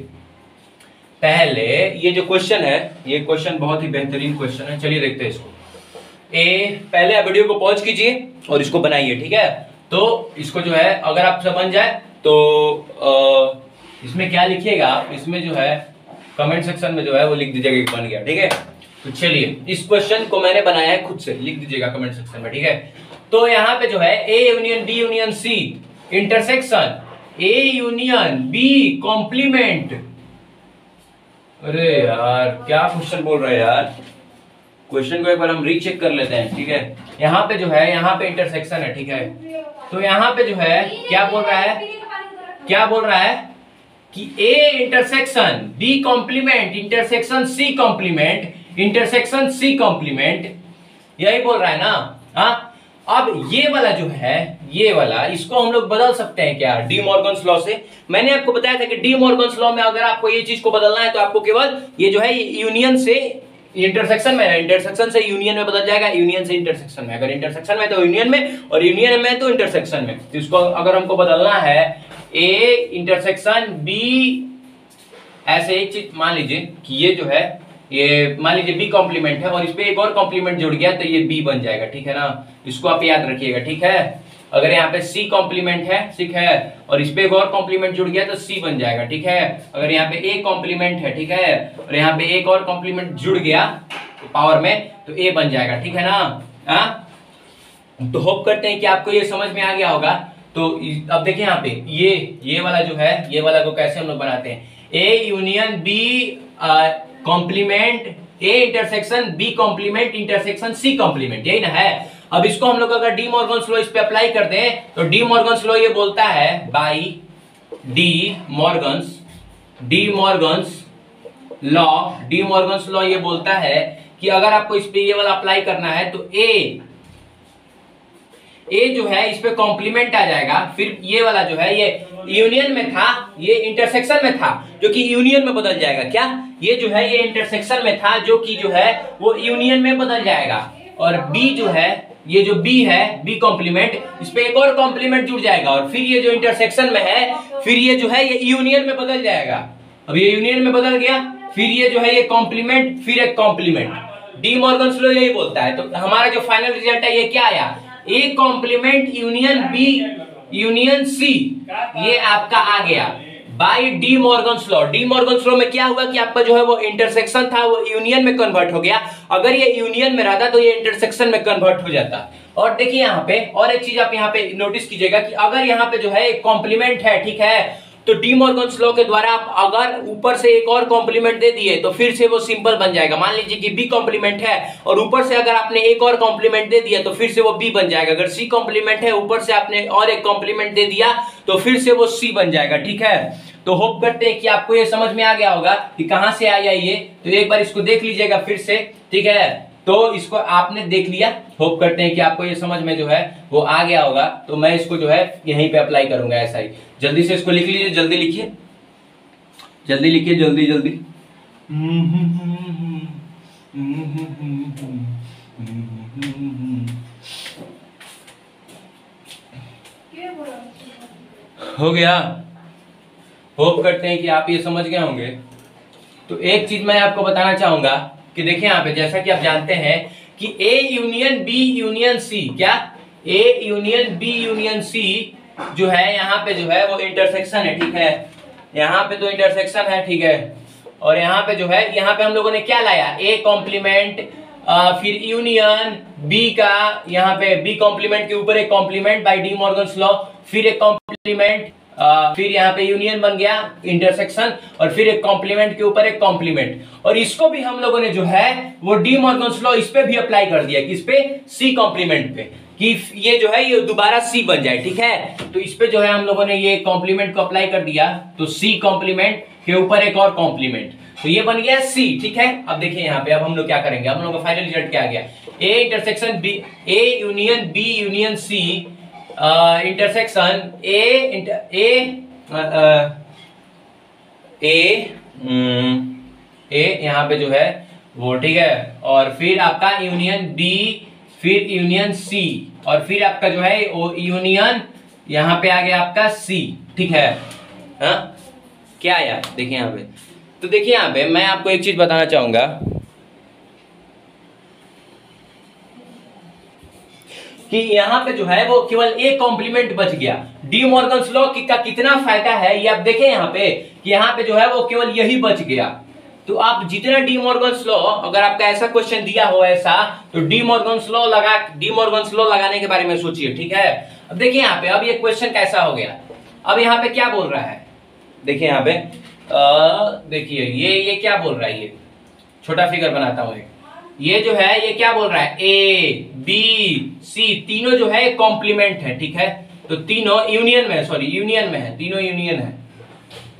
पहले ये जो क्वेश्चन है, ये क्वेश्चन बहुत ही बेहतरीन क्वेश्चन है। चलिए देखते हैं इसको। पहले आप वीडियो को पॉज कीजिए और इसको बनाइए, ठीक है। तो इसको जो है अगर आपसे बन जाए तो इसमें क्या लिखिएगा आप, इसमें जो है कमेंट सेक्शन में जो है वो लिख दीजिएगा कि बन गया, ठीक है। तो चलिए इस क्वेश्चन को मैंने बनाया है खुद से, लिख दीजिएगा कमेंट सेक्शन में, ठीक है। तो यहाँ पे जो है A union B union C intersection A union B complement. अरे यार क्या क्वेश्चन बोल रहे हैं यार, क्वेश्चन को एक बार हम रीचेक कर लेते हैं, ठीक है। यहाँ पे जो है, यहाँ पे इंटरसेक्शन है, ठीक है। तो यहाँ पे जो है क्या बोल रहा है, क्या बोल रहा है कि A intersection B complement intersection C complement intersection C complement, यही बोल रहा है ना। हाँ, अब ये वाला जो है, ये वाला, इसको हम लोग बदल सकते हैं क्या, डी मॉर्गन्स लॉ से। मैंने आपको बताया था कि डी मॉर्गन्स लॉ में अगर आपको ये चीज को बदलना है तो आपको केवल ये जो है यूनियन से इंटरसेक्शन में है, इंटरसेक्शन से यूनियन में बदल जाएगा, यूनियन से इंटरसेक्शन में, अगर इंटरसेक्शन में तो यूनियन में और यूनियन में तो इंटरसेक्शन में। तो इसको अगर हमको बदलना है ए इंटरसेक्शन बी, ऐसे एक चीज मान लीजिए कि ये जो है, ये मान लीजिए बी कॉम्प्लीमेंट है और इस पे एक और कॉम्प्लीमेंट जुड़ गया तो ये बी बन जाएगा, ठीक है ना। इसको आप याद रखिएगा, ठीक है। अगर यहाँ पे सी कॉम्प्लीमेंट है, ठीक है, और इस पे एक और कॉम्प्लीमेंट जुड़ गया तो सी बन जाएगा, ठीक है। अगर यहाँ पे ए कॉम्प्लीमेंट है, ठीक है, और यहाँ पे एक और कॉम्प्लीमेंट जुड़ गया तो पावर में तो ए बन जाएगा, ठीक है ना। हाँ, तो होप करते हैं कि आपको ये समझ में आ गया होगा। तो अब देखिए यहाँ पे ये वाला जो है, ये वाला को कैसे हम लोग बनाते हैं, A union B complement A intersection B complement intersection C complement, यही ना है। अब इसको हम लोग अगर डी मॉर्गन्स लॉ इस पे अप्लाई करते हैं तो डी मॉर्गन्स लॉ ये बोलता है बाई डी मॉर्गन्स लॉ ये बोलता है कि अगर आपको इस पे ये वाला अप्लाई करना है तो ए जो है इस पे कॉम्प्लीमेंट आ जाएगा, फिर ये वाला जो है ये यूनियन में था, ये इंटरसेक्शन में था, जो कि यूनियन में बदल जाएगा। क्या ये जो है ये इंटरसेक्शन में था, जो कि जो है वो यूनियन में बदल जाएगा। और बी जो है ये जो बी है बी कॉम्प्लीमेंट, इस पे एक और कॉम्प्लीमेंट जुड़ जाएगा और फिर ये जो इंटरसेक्शन में है फिर ये जो है ये यूनियन में बदल जाएगा। अब ये यूनियन में बदल गया, फिर ये जो है ये कॉम्प्लीमेंट, फिर एक कॉम्प्लीमेंट। डी मॉर्गन्स लॉ यही बोलता है। तो हमारा जो फाइनल रिजल्ट है ये क्या आया, A complement union B union C, ये आपका आ गया by De Morgan's law. De Morgan's law में क्या हुआ कि आपका जो है वो इंटरसेक्शन था वो यूनियन में कन्वर्ट हो गया। अगर ये यूनियन में रहता तो ये इंटरसेक्शन में कन्वर्ट हो जाता। और देखिए यहाँ पे और एक चीज आप यहाँ पे नोटिस कीजिएगा कि अगर यहाँ पे जो है एक कॉम्प्लीमेंट है, ठीक है, तो डी मॉर्गन्स लॉ के द्वारा आप अगर ऊपर से एक और कॉम्प्लीमेंट दे दिए तो फिर से वो सिंपल बन जाएगा। मान लीजिए कि बी कॉम्प्लीमेंट है और ऊपर से अगर आपने एक और कॉम्प्लीमेंट दे दिया तो फिर से वो बी बन जाएगा। अगर सी कॉम्प्लीमेंट है ऊपर से आपने और एक कॉम्प्लीमेंट दे दिया तो फिर से वो सी बन जाएगा। ठीक है, तो होप करते हैं कि आपको ये समझ में आ गया होगा कि कहां से आया ये। तो एक बार इसको देख लीजिएगा फिर से, ठीक है। तो इसको आपने देख लिया, होप करते हैं कि आपको ये समझ में जो है वो आ गया होगा। तो मैं इसको जो है यहीं पे अप्लाई करूंगा ऐसा ही। जल्दी से इसको लिख लीजिए, जल्दी लिखिए, जल्दी लिखिए, जल्दी जल्दी। हो गया, होप करते हैं कि आप ये समझ गए होंगे। तो एक चीज मैं आपको बताना चाहूंगा कि देखिए यहाँ पे जैसा कि आप जानते हैं कि A union B union C, क्या A union B union C जो है यहाँ पे जो है वो इंटरसेक्शन है, ठीक है। यहाँ पे तो इंटरसेक्शन है, ठीक है। और यहाँ पे जो है यहाँ पे हम लोगों ने क्या लाया, ए कॉम्प्लीमेंट, फिर यूनियन बी का, यहाँ पे बी कॉम्प्लीमेंट के ऊपर एक complement by De Morgan's law, फिर एक कॉम्प्लीमेंट, फिर यहाँ पे यूनियन बन गया इंटरसेक्शन, और फिर एक कॉम्प्लीमेंट के ऊपर एक कॉम्प्लीमेंट। और इसको भी हम लोगों ने जो है वो डी मॉर्गन्स लॉ इस पे भी अप्लाई कर दिया, किस पे, सी कॉम्प्लीमेंट पे, कि ये जो है ये दोबारा सी बन जाए, ठीक है। तो इस पे जो है हम लोगों ने ये कॉम्प्लीमेंट को अप्लाई कर दिया, तो सी कॉम्प्लीमेंट के ऊपर एक और कॉम्प्लीमेंट, तो ये बन गया सी, ठीक है। अब देखिए यहाँ पे अब हम लोग क्या करेंगे, हम लोग का फाइनल रिजल्ट क्या आ गया, A intersection B, A union B union C intersection A यहाँ पे जो है वो, ठीक है। और फिर आपका यूनियन बी, फिर यूनियन सी, और फिर आपका जो है यूनियन यहाँ पे आ गया आपका सी, ठीक है। हाँ क्या आया देखिए यहाँ पे। तो देखिए यहाँ पे मैं आपको एक चीज बताना चाहूंगा कि यहाँ पे जो है वो केवल एक कॉम्प्लीमेंट बच गया। डी मॉर्गन्स लॉ का कितना फायदा है ये आप देखें यहाँ पे कि यहाँ पे जो है वो केवल यही बच गया। तो आप जितना डी मॉर्गन्स लॉ, अगर आपका ऐसा क्वेश्चन दिया हो ऐसा, तो डी मॉर्गन्स लॉ लगाने के बारे में सोचिए, ठीक है। अब देखिए यहाँ पे अब ये क्वेश्चन कैसा हो गया। अब यहाँ पे क्या बोल रहा है, देखिए यहाँ पे देखिए ये क्या बोल रहा है, ये छोटा फिगर बनाता हूँ। ये जो है ये क्या बोल रहा है, ए बी सी तीनों जो है कॉम्प्लीमेंट है, ठीक है। तो तीनों यूनियन में है, तीनों यूनियन है।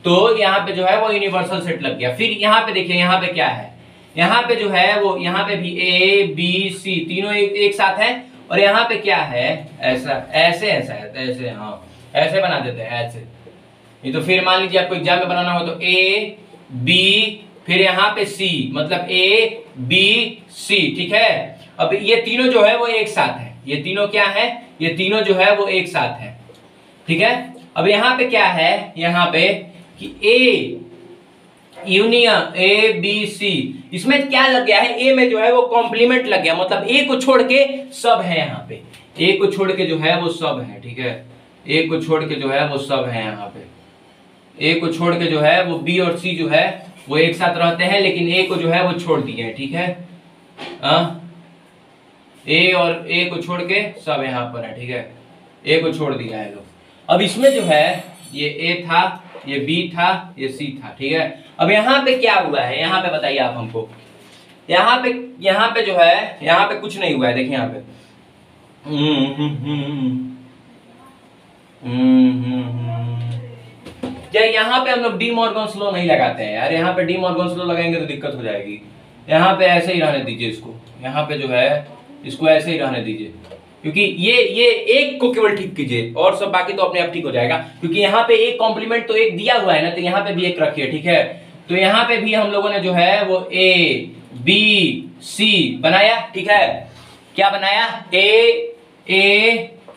तो यहाँ पे जो है वो यूनिवर्सल सेट लग गया। फिर यहाँ पे देखिए यहाँ पे क्या है, यहाँ पे जो है वो यहाँ पे भी ए बी सी तीनों एक साथ है। और यहाँ पे क्या है, ऐसे हाँ ऐसे बना देते हैं ऐसे। ये तो फिर मान लीजिए आपको एग्जाम में बनाना हो तो ए बी फिर यहाँ पे सी, मतलब ए बी सी, ठीक है। अब ये तीनों जो है वो एक साथ है, ये तीनों क्या है, ये तीनों जो है वो एक साथ है, ठीक है। अब यहाँ पे क्या है, यहाँ पे कि A union A B C, इसमें क्या लग गया है, ए में जो है वो कॉम्प्लीमेंट लग गया, मतलब ए को छोड़ के सब है यहाँ पे, ए को छोड़ के जो है वो सब है, ठीक है। ए को छोड़ के जो है वो सब है यहाँ पे, ए को छोड़ के जो है वो बी और सी जो है वो एक साथ रहते हैं, लेकिन ए को जो है वो छोड़ दिए हैं, ठीक है। ए और ए को छोड़ के सब यहाँ पर है, ठीक है। ए को छोड़ दिया है लोग। अब इसमें जो है ये ए था, ये बी था, ये सी था, ठीक है। अब यहाँ पे क्या हुआ है, यहाँ पे बताइए आप हमको। यहाँ पे जो है यहाँ पे कुछ नहीं हुआ है, देखिए यहाँ पे क्या यहाँ पे हम लोग डी मॉर्गन्स लॉ नहीं लगाते हैं यार, यहाँ पे डी मॉर्गन्स लॉ लगाएंगे तो दिक्कत हो जाएगी। यहाँ पे ऐसे ही रहने दीजिए इसको, यहाँ पे जो है इसको ऐसे ही रहने दीजिए, क्योंकि ये एक को केवल ठीक कीजिए और सब बाकी तो अपने आप ठीक हो जाएगा, क्योंकि यहाँ पे एक कॉम्प्लीमेंट तो एक दिया हुआ है ना, तो यहाँ पे भी एक रखिए, ठीक है। तो यहाँ पे भी हम लोगों ने जो है वो ए बी सी बनाया, ठीक है। क्या बनाया? A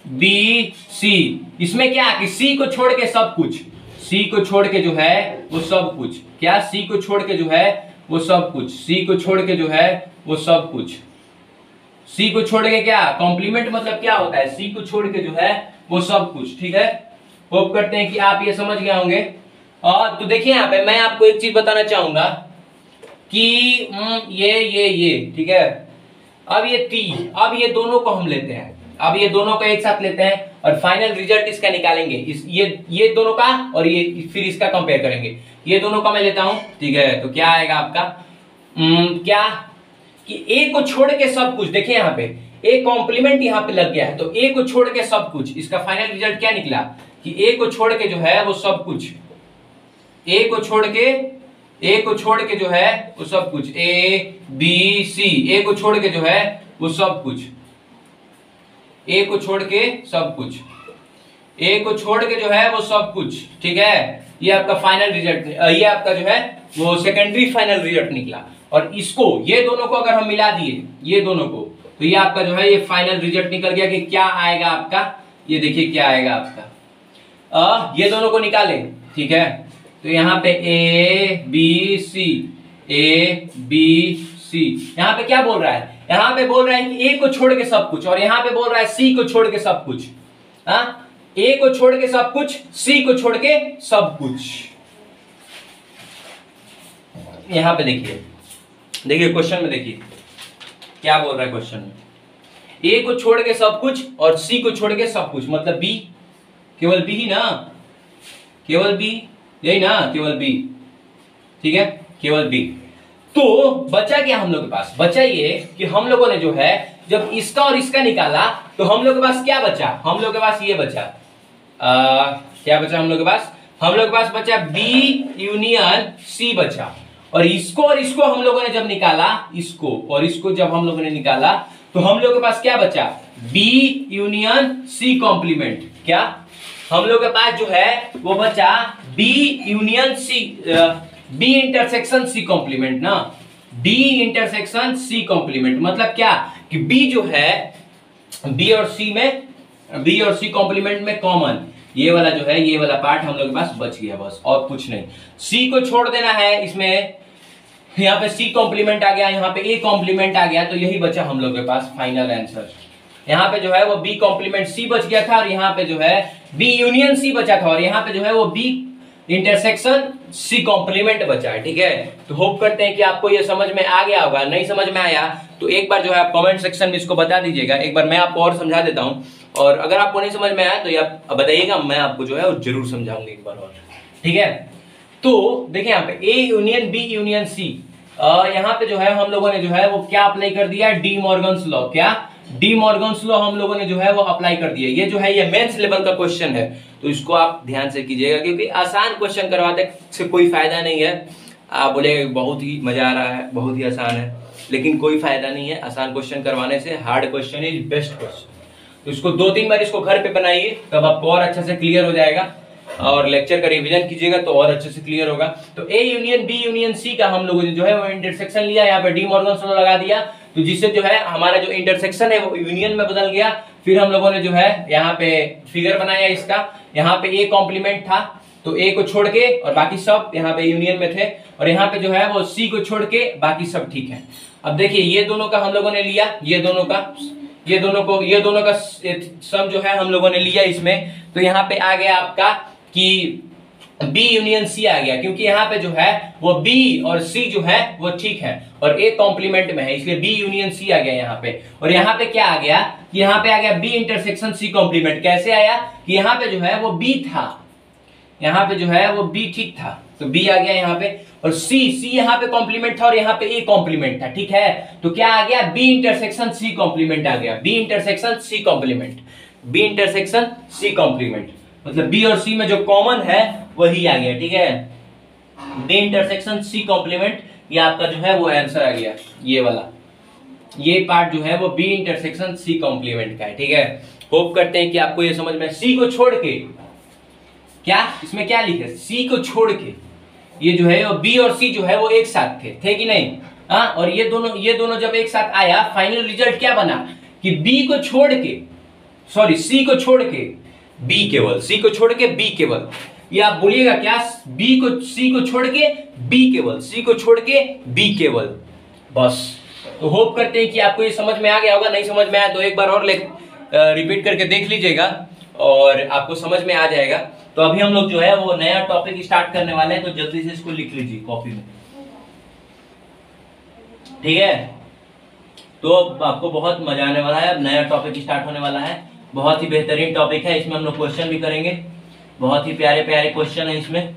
B C. इसमें क्या कि सी को छोड़ के सब कुछ, सी को छोड़ के जो है वो सब कुछ, क्या सी को छोड़ के जो है वो सब कुछ, सी को छोड़ के जो है वो सब कुछ, सी को छोड़ के क्या कॉम्प्लीमेंट मतलब क्या होता है, सी को छोड़ के जो है वो सब कुछ, ठीक है। होप करते हैं कि आप ये समझ गए होंगे। और तो देखिए यहाँ पे मैं आपको एक चीज बताना चाहूंगा कि ये ठीक है। अब ये टी, अब ये दोनों को हम लेते हैं, अब ये दोनों को एक साथ लेते हैं और फाइनल रिजल्ट इसका निकालेंगे, ये दोनों का और ये फिर इसका कंपेयर करेंगे। ये दोनों का मैं लेता हूं, ठीक है। तो क्या आएगा आपका क्या कि ए को छोड़ के सब कुछ, देखिए यहाँ पे ए कॉम्प्लीमेंट यहाँ पे लग गया है, तो ए को छोड़ के सब कुछ, इसका फाइनल रिजल्ट क्या निकला कि ए को छोड़ के जो है वो सब कुछ, ए को छोड़ के जो है वो सब कुछ, ए बी सी, ए को छोड़ के जो है वो सब कुछ, ए को छोड़ के सब कुछ, ए को छोड़ के जो है वो सब कुछ, ठीक है। ये आपका फाइनल रिजल्ट, ये आपका जो है वो सेकेंडरी फाइनल रिजल्ट निकला। और इसको, ये दोनों को अगर हम मिला दिए, ये दोनों को, तो ये आपका जो है ये फाइनल रिजल्ट निकल गया कि क्या आएगा आपका, ये देखिए क्या आएगा आपका, ये दोनों को निकाले, ठीक है। तो यहाँ पे ए बी सी, ए बी सी, यहाँ पे क्या बोल रहा है, यहाँ पे बोल रहा है कि ए को छोड़ के सब कुछ, और यहाँ पे बोल रहा है सी को छोड़ के सब कुछ, ए को छोड़ के सब कुछ, सी को छोड़ के सब कुछ। यहां पे देखिए क्वेश्चन में देखिए क्या बोल रहा है क्वेश्चन में, ए को छोड़ के सब कुछ और सी को छोड़ के सब कुछ, मतलब बी, केवल बी ही ना, केवल बी, यही ना, केवल बी, ठीक है, केवल बी। तो बचा क्या हम लोग के पास, बचा ये कि हम लोगों ने जो है जब इसका और इसका निकाला तो हम लोग के पास क्या बचा, हम लोग के पास ये बचा, क्या बचा हम लोग के पास, हम लोग के पास बचा बी यूनियन सी बचा। और इसको हम लोगों ने जब निकाला, इसको और इसको जब हम लोगों ने निकाला तो हम लोग के पास क्या बचा, बी यूनियन सी कॉम्प्लीमेंट। क्या हम लोग के पास जो है वो बचा B union C, B intersection C complement ना, बी इंटरसेक्शन सी कॉम्प्लीमेंट। मतलब क्या कि बी जो है बी और सी में, बी और सी कॉम्प्लीमेंट में कॉमन ये वाला जो है, ये वाला पार्ट हम लोग के पास बच गया, बस और कुछ नहीं। सी को छोड़ देना है इसमें, यहाँ पे सी कॉम्प्लीमेंट आ गया, यहाँ पे ए कॉम्प्लीमेंट आ गया, तो यही बचा हम लोग के पास फाइनल आंसर। यहाँ पे जो है वो बी कॉम्प्लीमेंट सी बच गया था और यहाँ पे जो है बी यूनियन सी बचा था और यहाँ पे जो है वो बी इंटरसेक्शन सी कॉम्प्लीमेंट बचा है, ठीक है। तो होप करते हैं कि आपको ये समझ में आ गया होगा। नहीं समझ में आया तो एक बार जो है आप कमेंट सेक्शन में इसको बता दीजिएगा, एक बार मैं आपको और समझा देता हूँ, और अगर आपको नहीं समझ में आया तो ये आप बताइएगा, मैं आपको जो है वो जरूर समझाऊंगा एक बार और, ठीक है। तो देखिए यहाँ पे A union B union C, यहाँ पे जो है हम लोगों ने जो है वो क्या अप्लाई कर दिया, डी मॉर्गन्स लॉ। क्या डी मॉर्गन्स लॉ हम लोगों ने जो है वो अप्लाई कर दिया। ये जो है ये मेंस लेवल का क्वेश्चन है, तो इसको आप ध्यान से कीजिएगा, क्योंकि आसान क्वेश्चन करवाने से कोई फायदा नहीं है। आप बोलेंगे बहुत ही मजा आ रहा है, बहुत ही आसान है, लेकिन कोई फायदा नहीं है आसान क्वेश्चन करवाने से। Hard question is best question. तो इसको 2-3 बार इसको घर पे बनाइए, तब आपको और अच्छे से क्लियर हो जाएगा, और लेक्चर का रिवीजन कीजिएगा तो और अच्छे से क्लियर होगा। तो A union B union C का हम लोगों ने जो है वो इंटरसेक्शन लिया, यहाँ पे डी मॉर्गन्स लॉ लगा दिया, तो जिससे जो है हमारा जो इंटरसेक्शन है वो यूनियन में बदल गया। फिर हम लोगों ने जो है यहाँ पे फिगर बनाया इसका, यहाँ पे ए कॉम्प्लीमेंट था तो ए को छोड़ के और बाकी सब यहाँ पे यूनियन में थे, और यहाँ पे जो है वो सी को छोड़ के बाकी सब ठीक है। अब देखिए ये दोनों का हम लोगों ने लिया, ये दोनों का सम जो है हम लोगों ने लिया इसमें, तो यहाँ पे आ गया आपका कि बी यूनियन सी आ गया, क्योंकि यहाँ पे जो है वो बी और सी जो है वो ठीक है और ए कॉम्प्लीमेंट में है, इसलिए बी यूनियन सी आ गया यहाँ पे। और यहाँ पे क्या आ गया, यहाँ पे आ गया बी इंटरसेक्शन सी कॉम्प्लीमेंट। कैसे आया कि यहाँ पे जो है वो बी था, यहाँ पे जो है वो बी ठीक था, तो बी आ गया यहाँ पे, और सी यहाँ पे कॉम्प्लीमेंट था और यहाँ पे ए कॉम्प्लीमेंट था, ठीक है। तो क्या आ गया, बी इंटरसेक्शन सी कॉम्प्लीमेंट आ गया, B intersection C complement, B intersection C complement, मतलब बी और सी में जो कॉमन है वही आ गया, ठीक है। बी इंटरसेक्शन सी कॉम्प्लीमेंट, ये आपका जो है वो आंसर आ गया, ये वाला, ये पार्ट जो है वो बी इंटरसेक्शन सी कॉम्प्लीमेंट का है, ठीक है। होप करते हैं कि आपको ये समझ में, सी को छोड़ के, क्या इसमें क्या लिखे, सी को छोड़ के ये जो है बी और सी जो है वो एक साथ थे कि नहीं, हाँ। और ये दोनों जब एक साथ आया, फाइनल रिजल्ट क्या बना कि बी को छोड़ के, सॉरी सी को छोड़ के बी केवल, सी को छोड़ के बी केवल, ये आप बोलिएगा क्या, बी को सी को छोड़ के बी केवल, सी को छोड़ के बी केवल, बस। तो होप करते हैं कि आपको ये समझ में आ गया होगा, नहीं समझ में आया तो एक बार और रिपीट करके देख लीजिएगा और आपको समझ में आ जाएगा। तो अभी हम लोग जो है वो नया टॉपिक स्टार्ट करने वाले हैं, तो जल्दी से इसको लिख लीजिए कॉपी में, ठीक है। तो आपको बहुत मजा आने वाला है, अब नया टॉपिक स्टार्ट होने वाला है, बहुत ही बेहतरीन टॉपिक है, इसमें हम लोग क्वेश्चन भी करेंगे, बहुत ही प्यारे प्यारे क्वेश्चन है इसमें,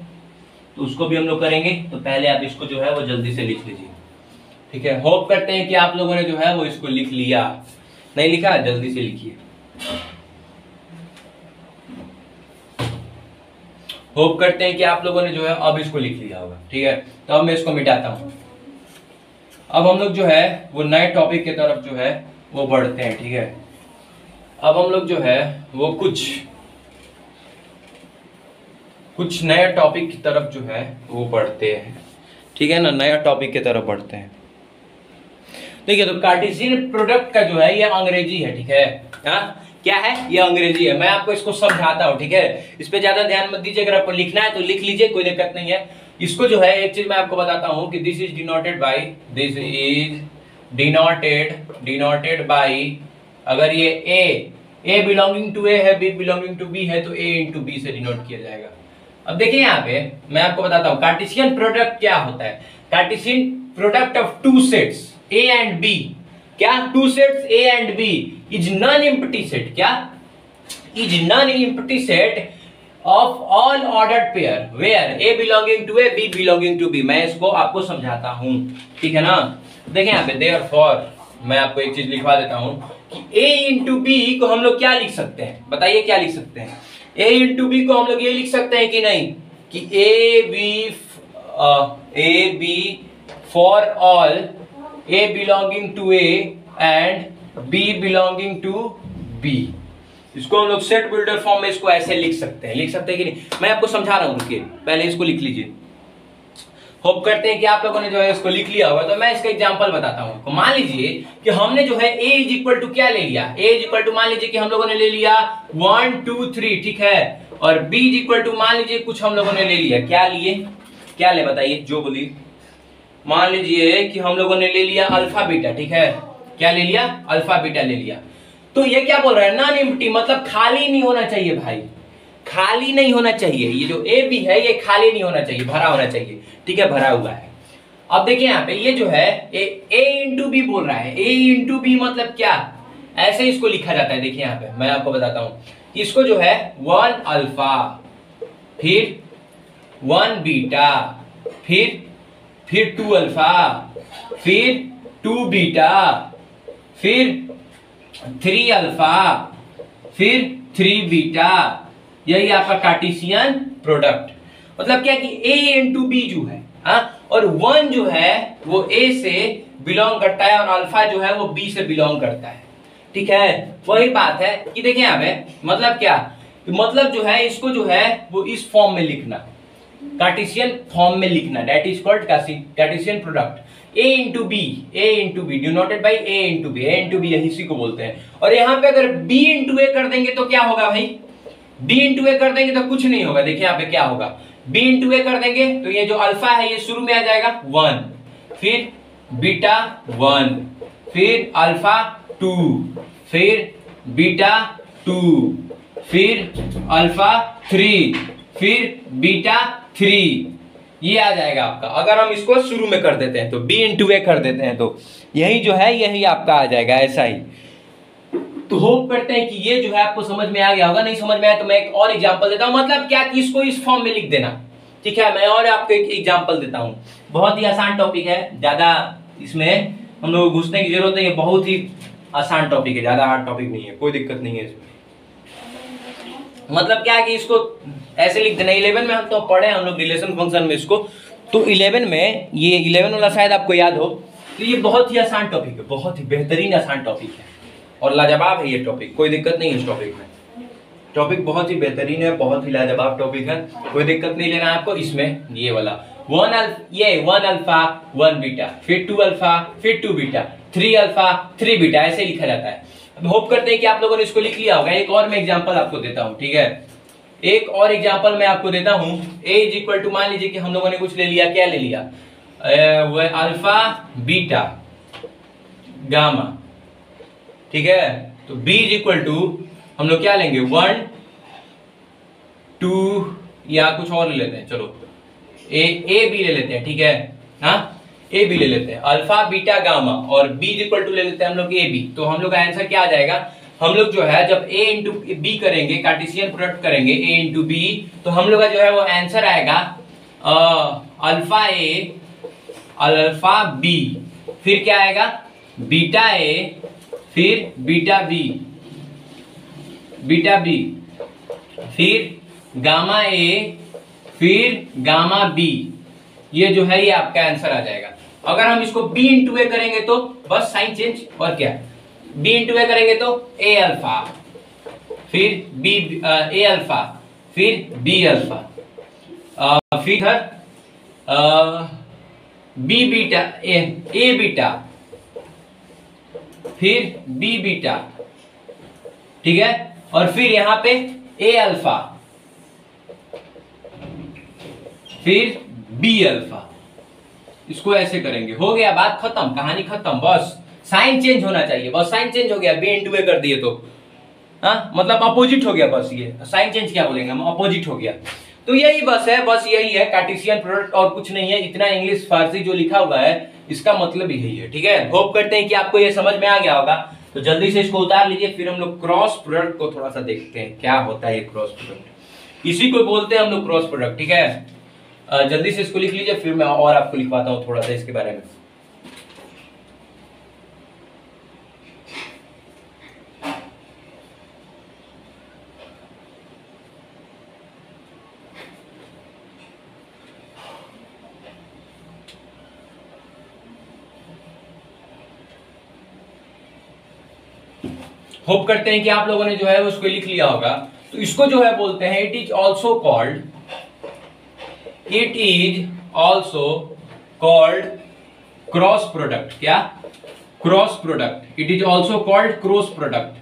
तो उसको भी हम लोग करेंगे। तो पहले आप इसको जो है वो जल्दी से लिख लीजिए, ठीक है। होप करते हैं कि आप लोगों ने जो है वो इसको लिख लिया, नहीं लिखा जल्दी से लिखिए। होप करते हैं कि आप लोगों ने जो है अब इसको लिख लिया होगा, ठीक है। तो अब मैं इसको मिटाता हूं, अब हम लोग जो है वो नए टॉपिक की तरफ जो है वो बढ़ते हैं, ठीक है। अब हम लोग जो है वो कुछ नया टॉपिक की तरफ जो है वो बढ़ते हैं, ठीक है ना, नया टॉपिक की तरफ बढ़ते हैं। देखिए, तो कार्टेशियन प्रोडक्ट का जो है ये अंग्रेजी है, ठीक है, हाँ क्या है, ये अंग्रेजी है। मैं आपको इसको समझाता हूँ, ठीक है, इस पे ज्यादा ध्यान मत दीजिए, अगर आपको लिखना है तो लिख लीजिए, कोई दिक्कत नहीं है। इसको जो है एक चीज मैं आपको बताता हूँ कि दिस इज डिनोटेड बाई, अगर ये ए बिलोंगिंग टू ए है, बी बिलोंगिंग टू बी है, तो ए इंटू बी से डिनोट किया जाएगा। अब देखिए यहाँ पे मैं आपको बताता हूँ कार्टेशियन प्रोडक्ट क्या होता है। Cartesian product of two sets A and B, क्या, two sets A and B is non empty set, क्या, is non empty set of all ordered pair where A belonging to A, B belonging to B. मैं इसको आपको समझाता हूं, ठीक है ना। देखिए यहाँ पे देयरफॉर मैं आपको एक चीज लिखवा देता हूं कि ए इंटू बी को हम लोग क्या लिख सकते हैं, बताइए क्या लिख सकते हैं। ए इंटू बी को हम लोग ये लिख सकते हैं कि नहीं, कि A B for all A belonging to A and B belonging to B. इसको हम लोग सेट बिल्डर फॉर्म में इसको ऐसे लिख सकते हैं कि नहीं। मैं आपको समझा रहा हूं, रुकिए, पहले इसको लिख लीजिए। होप करते हैं कि आप लोगों ने जो है इसको लिख लिया होगा। तो मैं इसका एग्जांपल बताता हूं। तो मान लीजिए कि हमने जो है a इज इक्वल टू क्या ले लिया, a इज इक्वल टू मान लीजिए कि हम लोगों ने ले लिया 1 2 3, ठीक है। और b इज इक्वल टू मान लीजिए कुछ हम लोगों ने ले लिया, क्या ले बताइए, जो बोलिए। मान लीजिए कि हम लोगों ने ले लिया अल्फा बीटा, ठीक है, क्या ले लिया, अल्फा बीटा ले लिया। तो ये क्या बोल रहा है, नॉन एम्प्टी, मतलब खाली नहीं होना चाहिए भाई, खाली नहीं होना चाहिए। ये जो ए बी है ये खाली नहीं होना चाहिए, भरा होना चाहिए, ठीक है, भरा हुआ है। अब देखिए यहाँ पे ये जो है ए इंटू बी बोल रहा है, ए इंटू बी मतलब क्या, ऐसे इसको लिखा जाता है। देखिए यहाँ पे मैं आपको बताता हूँ, इसको जो है 1 अल्फा, फिर 1 बीटा, फिर 2 अल्फा, फिर 2 बीटा, फिर 3 अल्फा, फिर 3 बीटा। यही आपका कार्टेशियन प्रोडक्ट, मतलब क्या कि a इंटू बी जो है, और 1 जो है वो a से बिलोंग करता है और अल्फा जो है वो b से बिलोंग करता है, ठीक है। वही बात है कि देखिए यहाँ पे मतलब क्या, मतलब जो है इसको जो है वो इस फॉर्म में लिखना, कार्टेशियन फॉर्म में लिखना, that is called Cartesian product. a into B denoted by a into B, यही इसी को बोलते हैं। और यहाँ पे अगर b इंटू ए कर देंगे तो क्या होगा भाई, b इंटू ए कर देंगे तो कुछ नहीं होगा। देखिए यहाँ पे क्या होगा, b इंटू ए कर देंगे तो ये जो अल्फा है ये शुरू में आ जाएगा 1, फिर बीटा 1, फिर अल्फा 2, फिर बीटा 2, फिर अल्फा 3, फिर बीटा 3, ये आ जाएगा आपका। अगर हम इसको शुरू में कर देते हैं तो b इंटू ए कर देते हैं तो यही जो है यही आपका आ जाएगा, ऐसा ही। तो होप करते हैं कि ये जो है आपको समझ में आ गया होगा, नहीं समझ में आया तो मैं एक और एग्जांपल देता हूं। मतलब क्या कि इसको इस फॉर्म में लिख देना, ठीक है। मैं और आपको एक एग्जांपल देता हूँ, बहुत ही आसान टॉपिक है, ज्यादा इसमें हम लोग को घुसने की जरूरत नहीं है, बहुत ही आसान टॉपिक है, ज्यादा हार्ड टॉपिक नहीं है, कोई दिक्कत नहीं है इसमें। मतलब क्या है कि इसको ऐसे लिख देना, 11 में हम तो पढ़े हम लोग रिलेशन फंक्शन में इसको, तो 11 में ये 11 वाला शायद आपको याद हो, तो ये बहुत ही आसान टॉपिक है, बहुत ही बेहतरीन आसान टॉपिक है और लाजवाब है ये टॉपिक, कोई दिक्कत नहीं है इस टॉपिक में। टॉपिक बहुत ही बेहतरीन है, बहुत ही लाजवाब टॉपिक है, कोई दिक्कत नहीं लेना आपको इसमें। ये वाला 1 अल्फा 1 बीटा, फिर 2 अल्फा, फिर 2 बीटा, 3 अल्फा 3 बीटा, ऐसे लिखा जाता है। अब होप करते हैं कि आप लोगों ने इसको लिख लिया होगा। एक और मैं एग्जांपल आपको देता हूं, ठीक है, एक और एग्जांपल मैं आपको देता हूं। a इज इक्वल टू, मान लीजिए कि हम लोगों ने कुछ ले लिया, क्या ले लिया, वो अल्फा बीटा गामा, ठीक है। तो b इज इक्वल टू हम लोग क्या लेंगे, 1 2 या कुछ और ले लेते हैं, चलो ए बी ले लेते हैं, ठीक है, हाँ ए बी ले लेते हैं, अल्फा बीटा गामा, और b इज इक्वल टू ले लेते हैं हम लोग ए बी। तो हम लोग का आंसर क्या आ जाएगा, हम लोग जो है जब a इंटू बी करेंगे, कार्टेशियन प्रोडक्ट करेंगे a इंटू बी, तो हम लोग का जो है वो आंसर आएगा अल्फा ए अल्फा बी, फिर क्या आएगा बीटा ए, फिर बीटा बी, बीटा बी, फिर गामा ए, फिर गामा बी। ये जो है ये आपका आंसर आ जाएगा। अगर हम इसको b इंटू ए करेंगे तो बस साइन चेंज, और क्या, b इंटू ए करेंगे तो a अल्फा, फिर b a अल्फा, फिर b अल्फा, फिर b बीटा a बीटा, फिर b बीटा, ठीक है, और फिर यहां पे a अल्फा, फिर b अल्फा। इसको ऐसे करेंगे, हो गया, बात खत्म, कहानी खत्म, बस साइन चेंज होना चाहिए, बस साइन चेंज हो गया, b इंटू ए कर दिए तो हाँ, मतलब अपोजिट हो गया, बस ये साइन चेंज क्या बोलेंगे हम, अपोजिट हो गया। तो यही बस है, बस यही है कार्टेशियन प्रोडक्ट, और कुछ नहीं है। इतना इंग्लिश फारसी जो लिखा हुआ है इसका मतलब यही है, ठीक है। होप करते हैं कि आपको ये समझ में आ गया होगा। तो जल्दी से इसको उतार लीजिए, फिर हम लोग क्रॉस प्रोडक्ट को थोड़ा सा देखते हैं, क्या होता है ये क्रॉस प्रोडक्ट, इसी को बोलते हैं हम लोग क्रॉस प्रोडक्ट, ठीक है। जल्दी से इसको लिख लीजिए, फिर मैं और आपको लिखवाता हूं थोड़ा सा इसके बारे में। होप करते हैं कि आप लोगों ने जो है उसको लिख लिया होगा। तो इसको जो है बोलते हैं, it is also called cross product. क्या, cross product, it is also called cross product.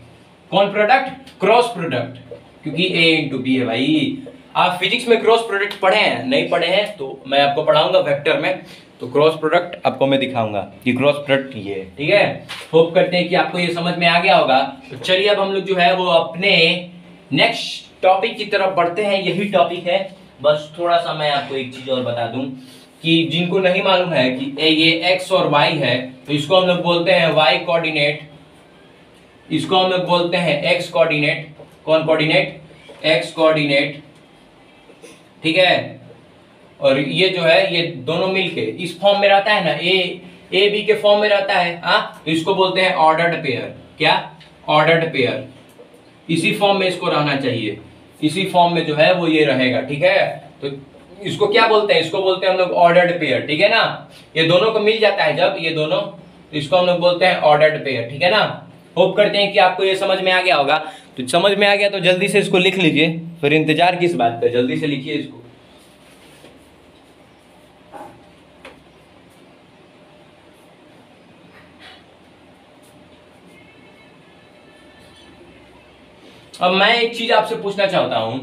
कौन प्रोडक्ट, क्रॉस प्रोडक्ट, क्योंकि a इंटू बी है भाई। आप फिजिक्स में क्रॉस प्रोडक्ट पढ़े हैं, नहीं पढ़े हैं तो मैं आपको पढ़ाऊंगा वेक्टर में, तो क्रॉस प्रोडक्ट आपको मैं दिखाऊंगा कि क्रॉस प्रोडक्ट ये है, ठीक है। होप करते हैं कि आपको ये समझ में आ गया होगा। तो चलिए अब हम लोग जो है वो अपने नेक्स्ट टॉपिक की तरफ बढ़ते हैं। यही टॉपिक है, बस थोड़ा सा मैं आपको एक चीज और बता दूं कि जिनको नहीं मालूम है कि ये x और y है, तो इसको हम लोग बोलते हैं y कोऑर्डिनेट, इसको हम लोग बोलते हैं x कोऑर्डिनेट। कौन कोऑर्डिनेट, x कोऑर्डिनेट, ठीक है। और ये जो है ये दोनों मिलके इस फॉर्म में रहता है ना, ए बी के फॉर्म में रहता है, हाँ, तो इसको बोलते हैं ऑर्डर्ड पेयर। क्या, ऑर्डर्ड पेयर, इसी फॉर्म में इसको रहना चाहिए, इसी फॉर्म में जो है वो ये रहेगा, ठीक है। तो इसको क्या बोलते हैं, इसको बोलते हैं हम लोग ऑर्डर्ड पेयर, ठीक है ना। ये दोनों को मिल जाता है जब, ये दोनों, तो इसको हम लोग बोलते हैं ऑर्डर्ड पेयर, ठीक है ना। होप करते हैं कि आपको ये समझ में आ गया होगा। तो समझ में आ गया तो जल्दी से इसको लिख लीजिए, फिर इंतजार किस बात का, जल्दी से लिखिए इसको। अब मैं एक चीज आपसे पूछना चाहता हूं,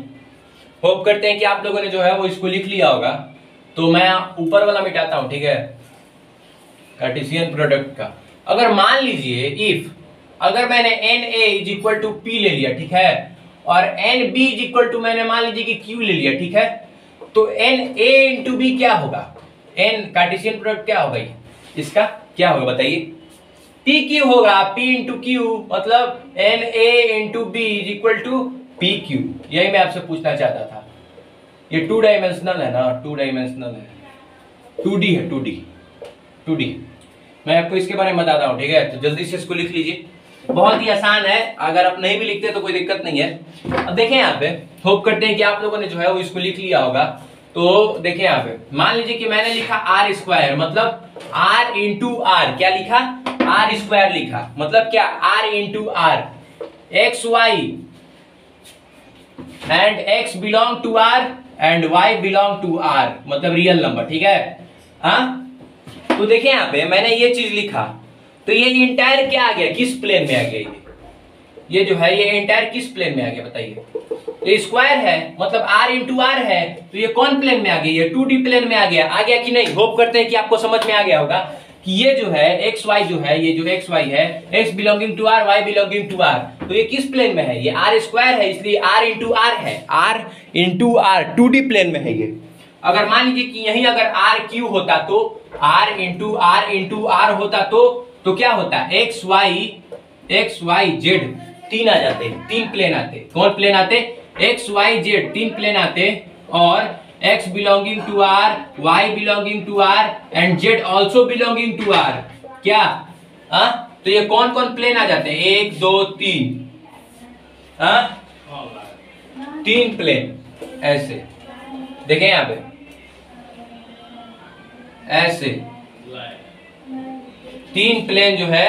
होप करते हैं कि आप लोगों ने जो है वो इसको लिख लिया होगा। तो मैं ऊपर वाला मिटाता हूं, ठीक है, कार्टेशियन प्रोडक्ट का। अगर मान लीजिए इफ, अगर मैंने N A is equal to P ले लिया, ठीक है, और N B is equal to मैंने मान लीजिए कि क्यू ले लिया, ठीक है, तो एन ए इंटू बी क्या होगा, एन कार्टेशियन प्रोडक्ट क्या होगा, इसका क्या होगा बताइए, पी क्यू होगा, P इंटू क्यू, मतलब N A into B is equal to P Q. यही मैं आपसे पूछना चाहता था। ये 2 डायमेंशनल है ना, 2 डायमेंशनल है, 2D है, 2D। मैं आपको इसके बारे में बताता हूँ, ठीक है। तो जल्दी से इसको लिख लीजिए, बहुत ही आसान है, अगर आप नहीं भी लिखते तो कोई दिक्कत नहीं है। अब देखें यहाँ पे, होप करते हैं कि आप लोगों ने जो है वो इसको लिख लिया होगा। तो देखें यहाँ पे, मान लीजिए कि मैंने लिखा आर स्क्वायर, मतलब आर इंटू आर, क्या लिखा, आर स्क्वायर लिखा, मतलब क्या, R into R, X Y and X belong to R and Y belong to R, मतलब रियल नंबर, ठीक है। हाँ, तो देखिए यहाँ पे मैंने ये चीज लिखा, तो ये इंटायर क्या आ गया, किस प्लेन में आ गया, ये जो है ये इंटायर किस प्लेन में आ गया बताइए। ये स्क्वायर है, मतलब r इंटू आर है, तो ये कौन प्लेन में आ गया, ये 2D प्लेन में आ गया कि नहीं। होप करते हैं कि आपको समझ में आ गया होगा कि ये जो है एक्स वाई जो है, ये जो एक्स वाई है, X belonging to R, Y belonging to R, तो ये किस प्लेन में है, ये आर स्क्वायर है, इसलिए r इंटू आर है, r into R 2D plane में है ये। अगर मान लीजिए कि यही अगर आर क्यू होता, तो r इंटू आर होता, तो क्या होता, एक्स वाई जेड 3 आ जाते, 3 प्लेन आते। कौन प्लेन आते, एक्स वाई जेड 3 प्लेन आते, और x belonging to R, y belonging to R and z also belonging to R, क्या, तो ये कौन कौन प्लेन आ जाते हैं, 1 2 3, 3 प्लेन ऐसे। देखें यहां पे ऐसे 3 प्लेन जो है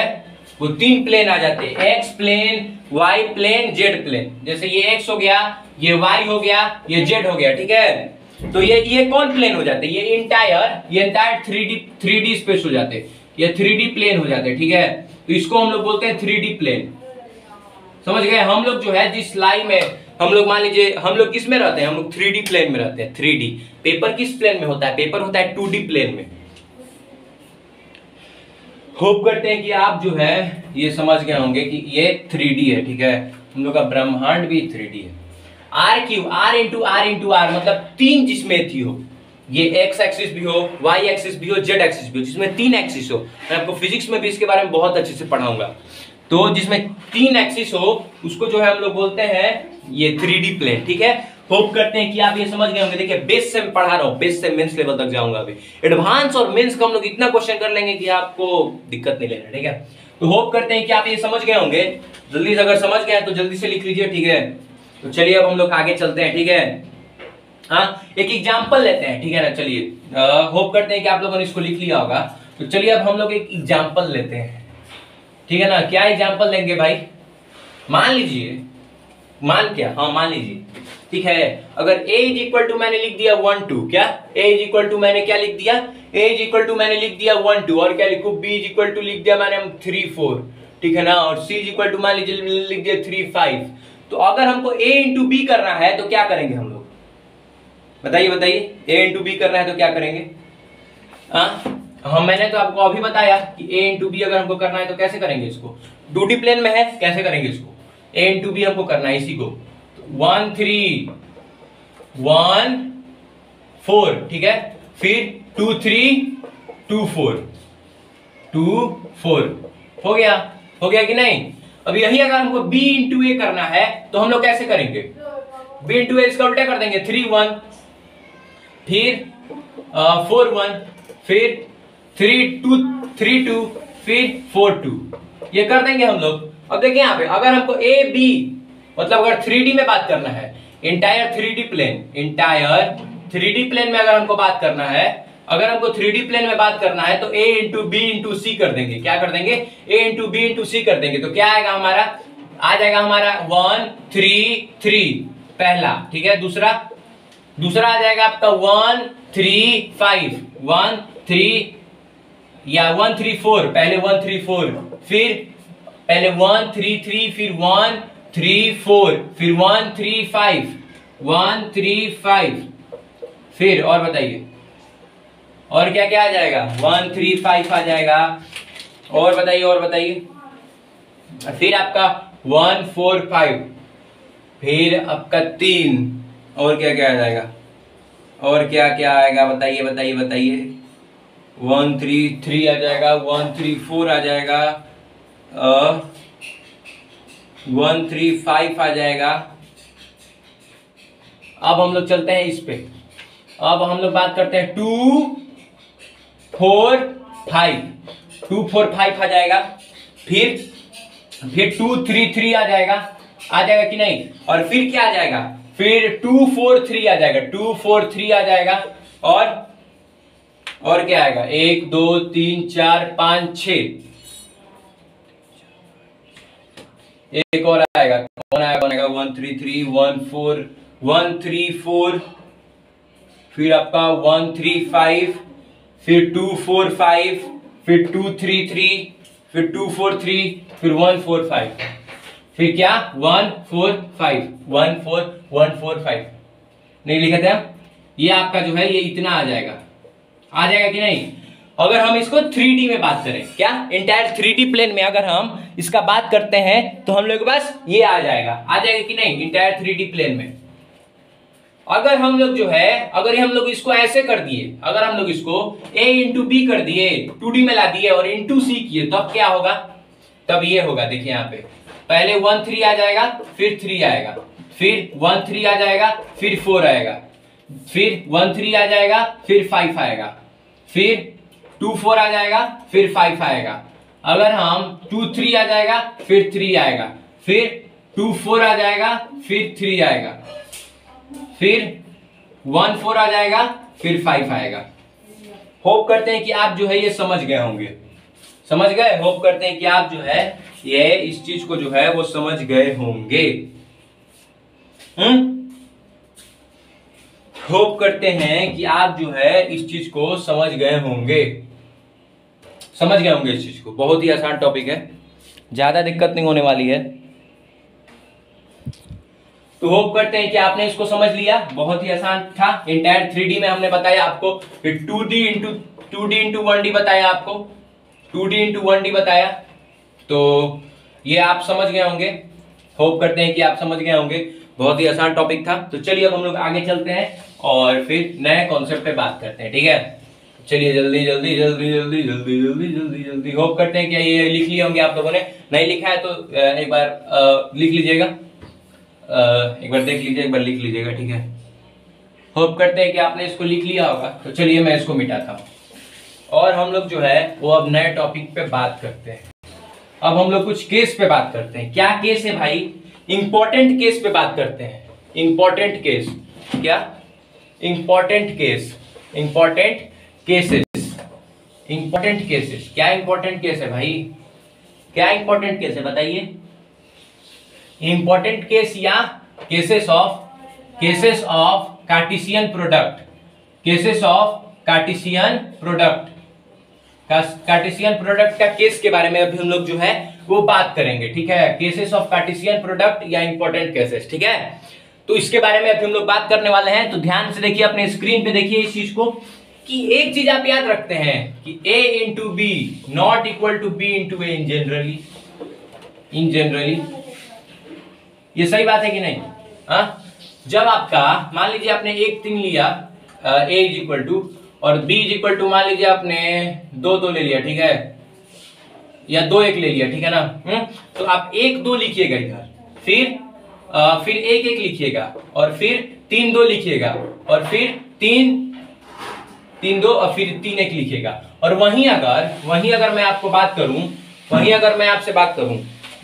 वो 3 प्लेन आ जाते हैं, X plane, Y plane, Z plane. जैसे ये एक्स हो गया, ये वाई हो गया, ये जेड हो गया, ठीक है। तो ये कौन प्लेन हो जाते हैं, ये इंटायर 3D स्पेस हो जाते हैं, ये 3D प्लेन हो जाते हैं, ठीक है। तो इसको हम लोग बोलते हैं 3D प्लेन, समझ गए। हम लोग जो है जिस लाई में हम लोग, मान लीजिए हम लोग किस में रहते हैं, हम लोग 3D प्लेन में रहते हैं, 3D। पेपर किस प्लेन में होता है, पेपर होता है 2D प्लेन में। होप करते हैं कि आप जो है ये समझ गए होंगे कि ये 3D है, ठीक है। हम लोग का ब्रह्मांड भी 3D है। R Q, R into R मतलब 3 जिसमें थी हो, ये एक्स एक्सिस भी हो, वाई एक्सिस भी हो, जेड एक्सिस भी हो, जिसमें 3 एक्सिस हो। मैं आपको फिजिक्स में भी इसके बारे में बहुत अच्छे से पढ़ाऊंगा। तो जिसमें 3 एक्सिस हो उसको जो है हम लोग बोलते हैं ये 3D प्लेन, ठीक है। होप करते हैं कि आप ये समझ गए होंगे। देखिए बेस से मैं पढ़ा रहा हूँ, बेस से मेंस लेवल तक जाऊंगा, अभी एडवांस और मेंस का हम लोग इतना क्वेश्चन कर लेंगे कि आपको दिक्कत नहीं लेना, ठीक है। तो होप करते हैं कि आप ये समझ गए होंगे। जल्दी से अगर समझ गए तो जल्दी से लिख लीजिए, ठीक है। तो चलिए अब हम लोग आगे चलते हैं, ठीक है। हाँ, एक एग्जाम्पल लेते हैं, ठीक है ना। चलिए होप करते हैं कि आप लोगों ने इसको लिख लिया होगा। तो चलिए अब हम लोग एक एग्जाम्पल लेते हैं, ठीक है ना। क्या एग्जाम्पल लेंगे भाई, मान लीजिए, मान लीजिए, ठीक है। अगर a इज इक्वल टू मैंने लिख दिया 1 2, क्या a इज इक्वल टू मैंने क्या लिख दिया, a इज इक्वल टू मैंने लिख दिया 1 2, और क्या लिखूं, b इज इक्वल टू लिख दिया मैंने 3 4, ठीक है ना। और c इज इक्वल टू मान लीजिए लिख दिया 3 5। तो अगर हमको a इंटू बी करना है तो क्या करेंगे हम लोग, बताइए, a इंटू बी करना है तो क्या करेंगे। मैंने तो आपको अभी बताया कि a इंटू बी अगर हमको करना है तो कैसे करेंगे इसको, 2D प्लेन में है, कैसे करेंगे इसको, a इंटू बी हमको करना है इसी को, 1 3 1 4, ठीक है। फिर 2 3 2 4 2 4 हो गया कि नहीं। अब यही अगर हमको b इंटू ए करना है तो हम लोग कैसे करेंगे, b इंटू ए इसका उल्टा कर देंगे, 3 1, फिर 4 1, फिर 3 2, फिर 4 2, ये कर देंगे हम लोग। अब देखिए यहाँ पे अगर हमको ए बी मतलब अगर 3D में बात करना है, इंटायर 3D प्लेन में अगर हमको बात करना है, अगर हमको 3D प्लेन में बात करना है तो a इंटू बी इंटू सी कर देंगे। क्या कर देंगे, a इंटू बी इंटू सी कर देंगे। तो क्या आएगा हमारा, आ जाएगा हमारा 1 3 3 पहला, ठीक है। दूसरा आ जाएगा आपका 1 3 5 1 3 या 1 3 4, पहले 1 3 4, फिर पहले 1 3 3, फिर 1 3 4, फिर 1 3 5 1 3 5, फिर और बताइए और क्या क्या आ जाएगा, 1 3 5 आ जाएगा। और बताइए फिर आपका 1 4 5, फिर आपका 3, और क्या क्या आ जाएगा, और क्या क्या आएगा, बताइए 1 3 3 आ जाएगा, 1 3 4 आ जाएगा, 1 3 5 आ जाएगा, अब हम लोग चलते हैं इस पे। अब हम लोग बात करते हैं 2 4 5, 2 4 5 आ जाएगा, फिर 2 3 3 आ जाएगा कि नहीं, और फिर क्या आ जाएगा, फिर 2 4 3 आ जाएगा, 2 4 3 आ जाएगा, और क्या आएगा, 1 2 3 4 5 6, एक और आएगा, कौन आएगा 1 3 3 1 4 1 3 4, फिर आपका 1 3 5, फिर 2 4 5, फिर 2 3 3, फिर 2 4 3, फिर 1 4 5, फिर क्या 1 4 5 1 4 1 4 5 नहीं लिखा था। ये आपका जो है ये इतना आ जाएगा कि नहीं। अगर हम इसको 3D में बात करें, क्या इंटायर 3D प्लेन में अगर हम इसका बात करते हैं तो हम लोग के पास ये आ जाएगा कि नहीं, इंटायर 3D प्लेन में। अगर हम लोग जो है, अगर हम लोग इसको ऐसे कर दिए, अगर हम लोग इसको a इंटू बी कर दिए, 2D में ला दिए और इंटू सी किए, तो अब क्या होगा, तब ये होगा। देखिए यहाँ पे पहले 1 3 आ जाएगा, फिर 3 आएगा, फिर 1 3 आ जाएगा, फिर 4 आएगा, फिर 1 3 आ जाएगा, फिर 5 आएगा, फिर 2 4 आ जाएगा, फिर 5 आएगा। अगर हम 2 3 आ जाएगा, फिर 3 आएगा, फिर 2 4 आ जाएगा, फिर 3 आएगा, फिर 1 4 आ जाएगा, फिर 5 आएगा। होप करते हैं कि आप जो है ये समझ गए होंगे, समझ गए। होप करते हैं कि आप जो है ये इस चीज को जो है वो समझ गए होंगे। होप करते हैं कि आप जो है इस चीज को समझ गए होंगे, इस चीज को। बहुत ही आसान टॉपिक है, ज्यादा दिक्कत नहीं होने वाली है। तो होप करते हैं कि आपने इसको समझ लिया, बहुत ही आसान था। इंटायर 3D में हमने बताया आपको, फिर 2D इंटू 1D बताया आपको, 2D इंटू 1D बताया। तो ये आप समझ गए होंगे, होप करते हैं कि आप समझ गए होंगे। बहुत ही आसान टॉपिक था। तो चलिए अब हम लोग आगे चलते हैं और फिर नए कॉन्सेप्ट पे बात करते हैं, ठीक है। चलिए जल्दी होप करते हैं कि ये लिख लिए होंगे आप लोगों ने। नहीं लिखा है तो एक बार लिख लीजिएगा, एक बार देख लीजिए, एक बार लिख लीजिएगा, ठीक है। होप करते हैं कि आपने इसको लिख लिया होगा। तो चलिए मैं इसको मिटाता हूँ और हम लोग जो है वो अब नए टॉपिक पे बात करते हैं। अब हम लोग कुछ केस पे बात करते हैं। क्या केस है भाई, इंपॉर्टेंट केस पे बात करते हैं। इंपॉर्टेंट केस, क्या important case, important cases, important cases. क्या इंपॉर्टेंट केस है भाई, क्या इंपॉर्टेंट केस है बताइए। इंपॉर्टेंट केस या cases of Cartesian product, cases of Cartesian product, Cartesian product का केस के बारे में अभी हम लोग जो है वो बात करेंगे, ठीक है। केसेस ऑफ कार्टेशियन प्रोडक्ट या इंपॉर्टेंट केसेस, ठीक है। तो इसके बारे में अभी हम लोग बात करने वाले हैं। तो ध्यान से देखिए, अपने स्क्रीन पे देखिए इस चीज को, कि एक चीज आप याद रखते हैं कि a into B not equal to b into A in generally, ये सही बात है कि नहीं। जब आपका मान लीजिए आपने 1 3 लिया, a इज इक्वल टू, और b इज इक्वल टू मान लीजिए आपने 2 2 ले लिया, ठीक है, या 2 1 ले लिया, ठीक है ना। तो आप 1 2 लिखिएगा इधर, फिर 1 1 लिखिएगा, और फिर 3 2 लिखिएगा, और फिर 3 3 2, और फिर 3 1 लिखिएगा। और वहीं अगर मैं आपको बात करूं, वहीं अगर मैं आपसे बात करूं,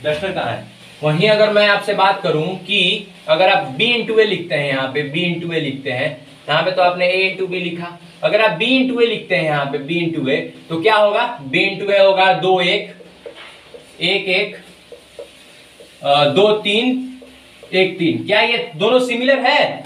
डस्टर कहाँ है, वहीं अगर मैं आपसे बात करूं कि अगर आप b इंटू ए लिखते हैं, यहाँ पे b इंटू ए लिखते हैं, यहाँ पे तो आपने a इंटू बी लिखा। अगर आप b इंटू ए लिखते हैं यहाँ पे b इंटू ए, तो क्या होगा, b इंटू ए होगा 2 1 1 1 2 3 1 3। क्या ये दोनों सिमिलर है?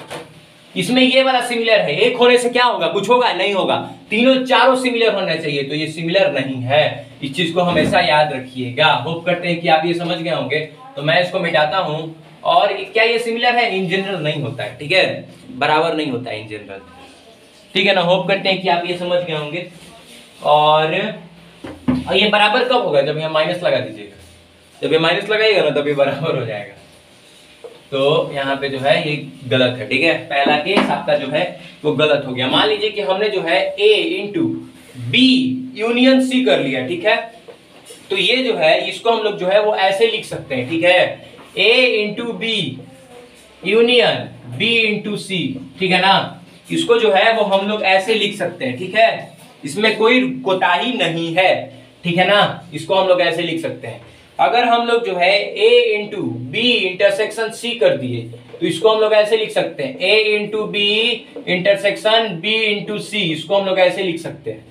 इसमें ये वाला सिमिलर है, एक होने से क्या होगा, कुछ होगा? नहीं होगा। तीनों चारों सिमिलर होना चाहिए, तो ये सिमिलर नहीं है। इस चीज को हमेशा याद रखिएगा। होप करते हैं कि आप ये समझ गए होंगे। तो मैं इसको मिटाता हूं। और क्या ये सिमिलर है? इन जनरल नहीं होता है, ठीक है, बराबर नहीं होता है इन जनरल, ठीक है ना। होप करते हैं कि आप ये समझ गए होंगे। और ये बराबर कब होगा? जब यहाँ माइनस लगा दीजिएगा, जब ये माइनस लगाइएगा ना तभी बराबर हो जाएगा। तो यहाँ पे जो है ये गलत है, ठीक है। पहला केस आपका जो है वो गलत हो गया। मान लीजिए कि हमने जो है a into B union C कर लिया, ठीक है। तो ये जो है इसको हम लोग जो है वो ऐसे लिख सकते हैं, ठीक है। a into B union B into C, ठीक है ना। इसको जो है वो हम लोग ऐसे लिख सकते हैं, ठीक है, इसमें कोई कोताही नहीं है, ठीक है ना। इसको हम लोग ऐसे लिख सकते हैं। अगर हम लोग जो है A into B intersection C कर दिए तो इसको हम लोग ऐसे लिख सकते हैं A into B intersection B into C, इसको हम लोग ऐसे लिख सकते हैं,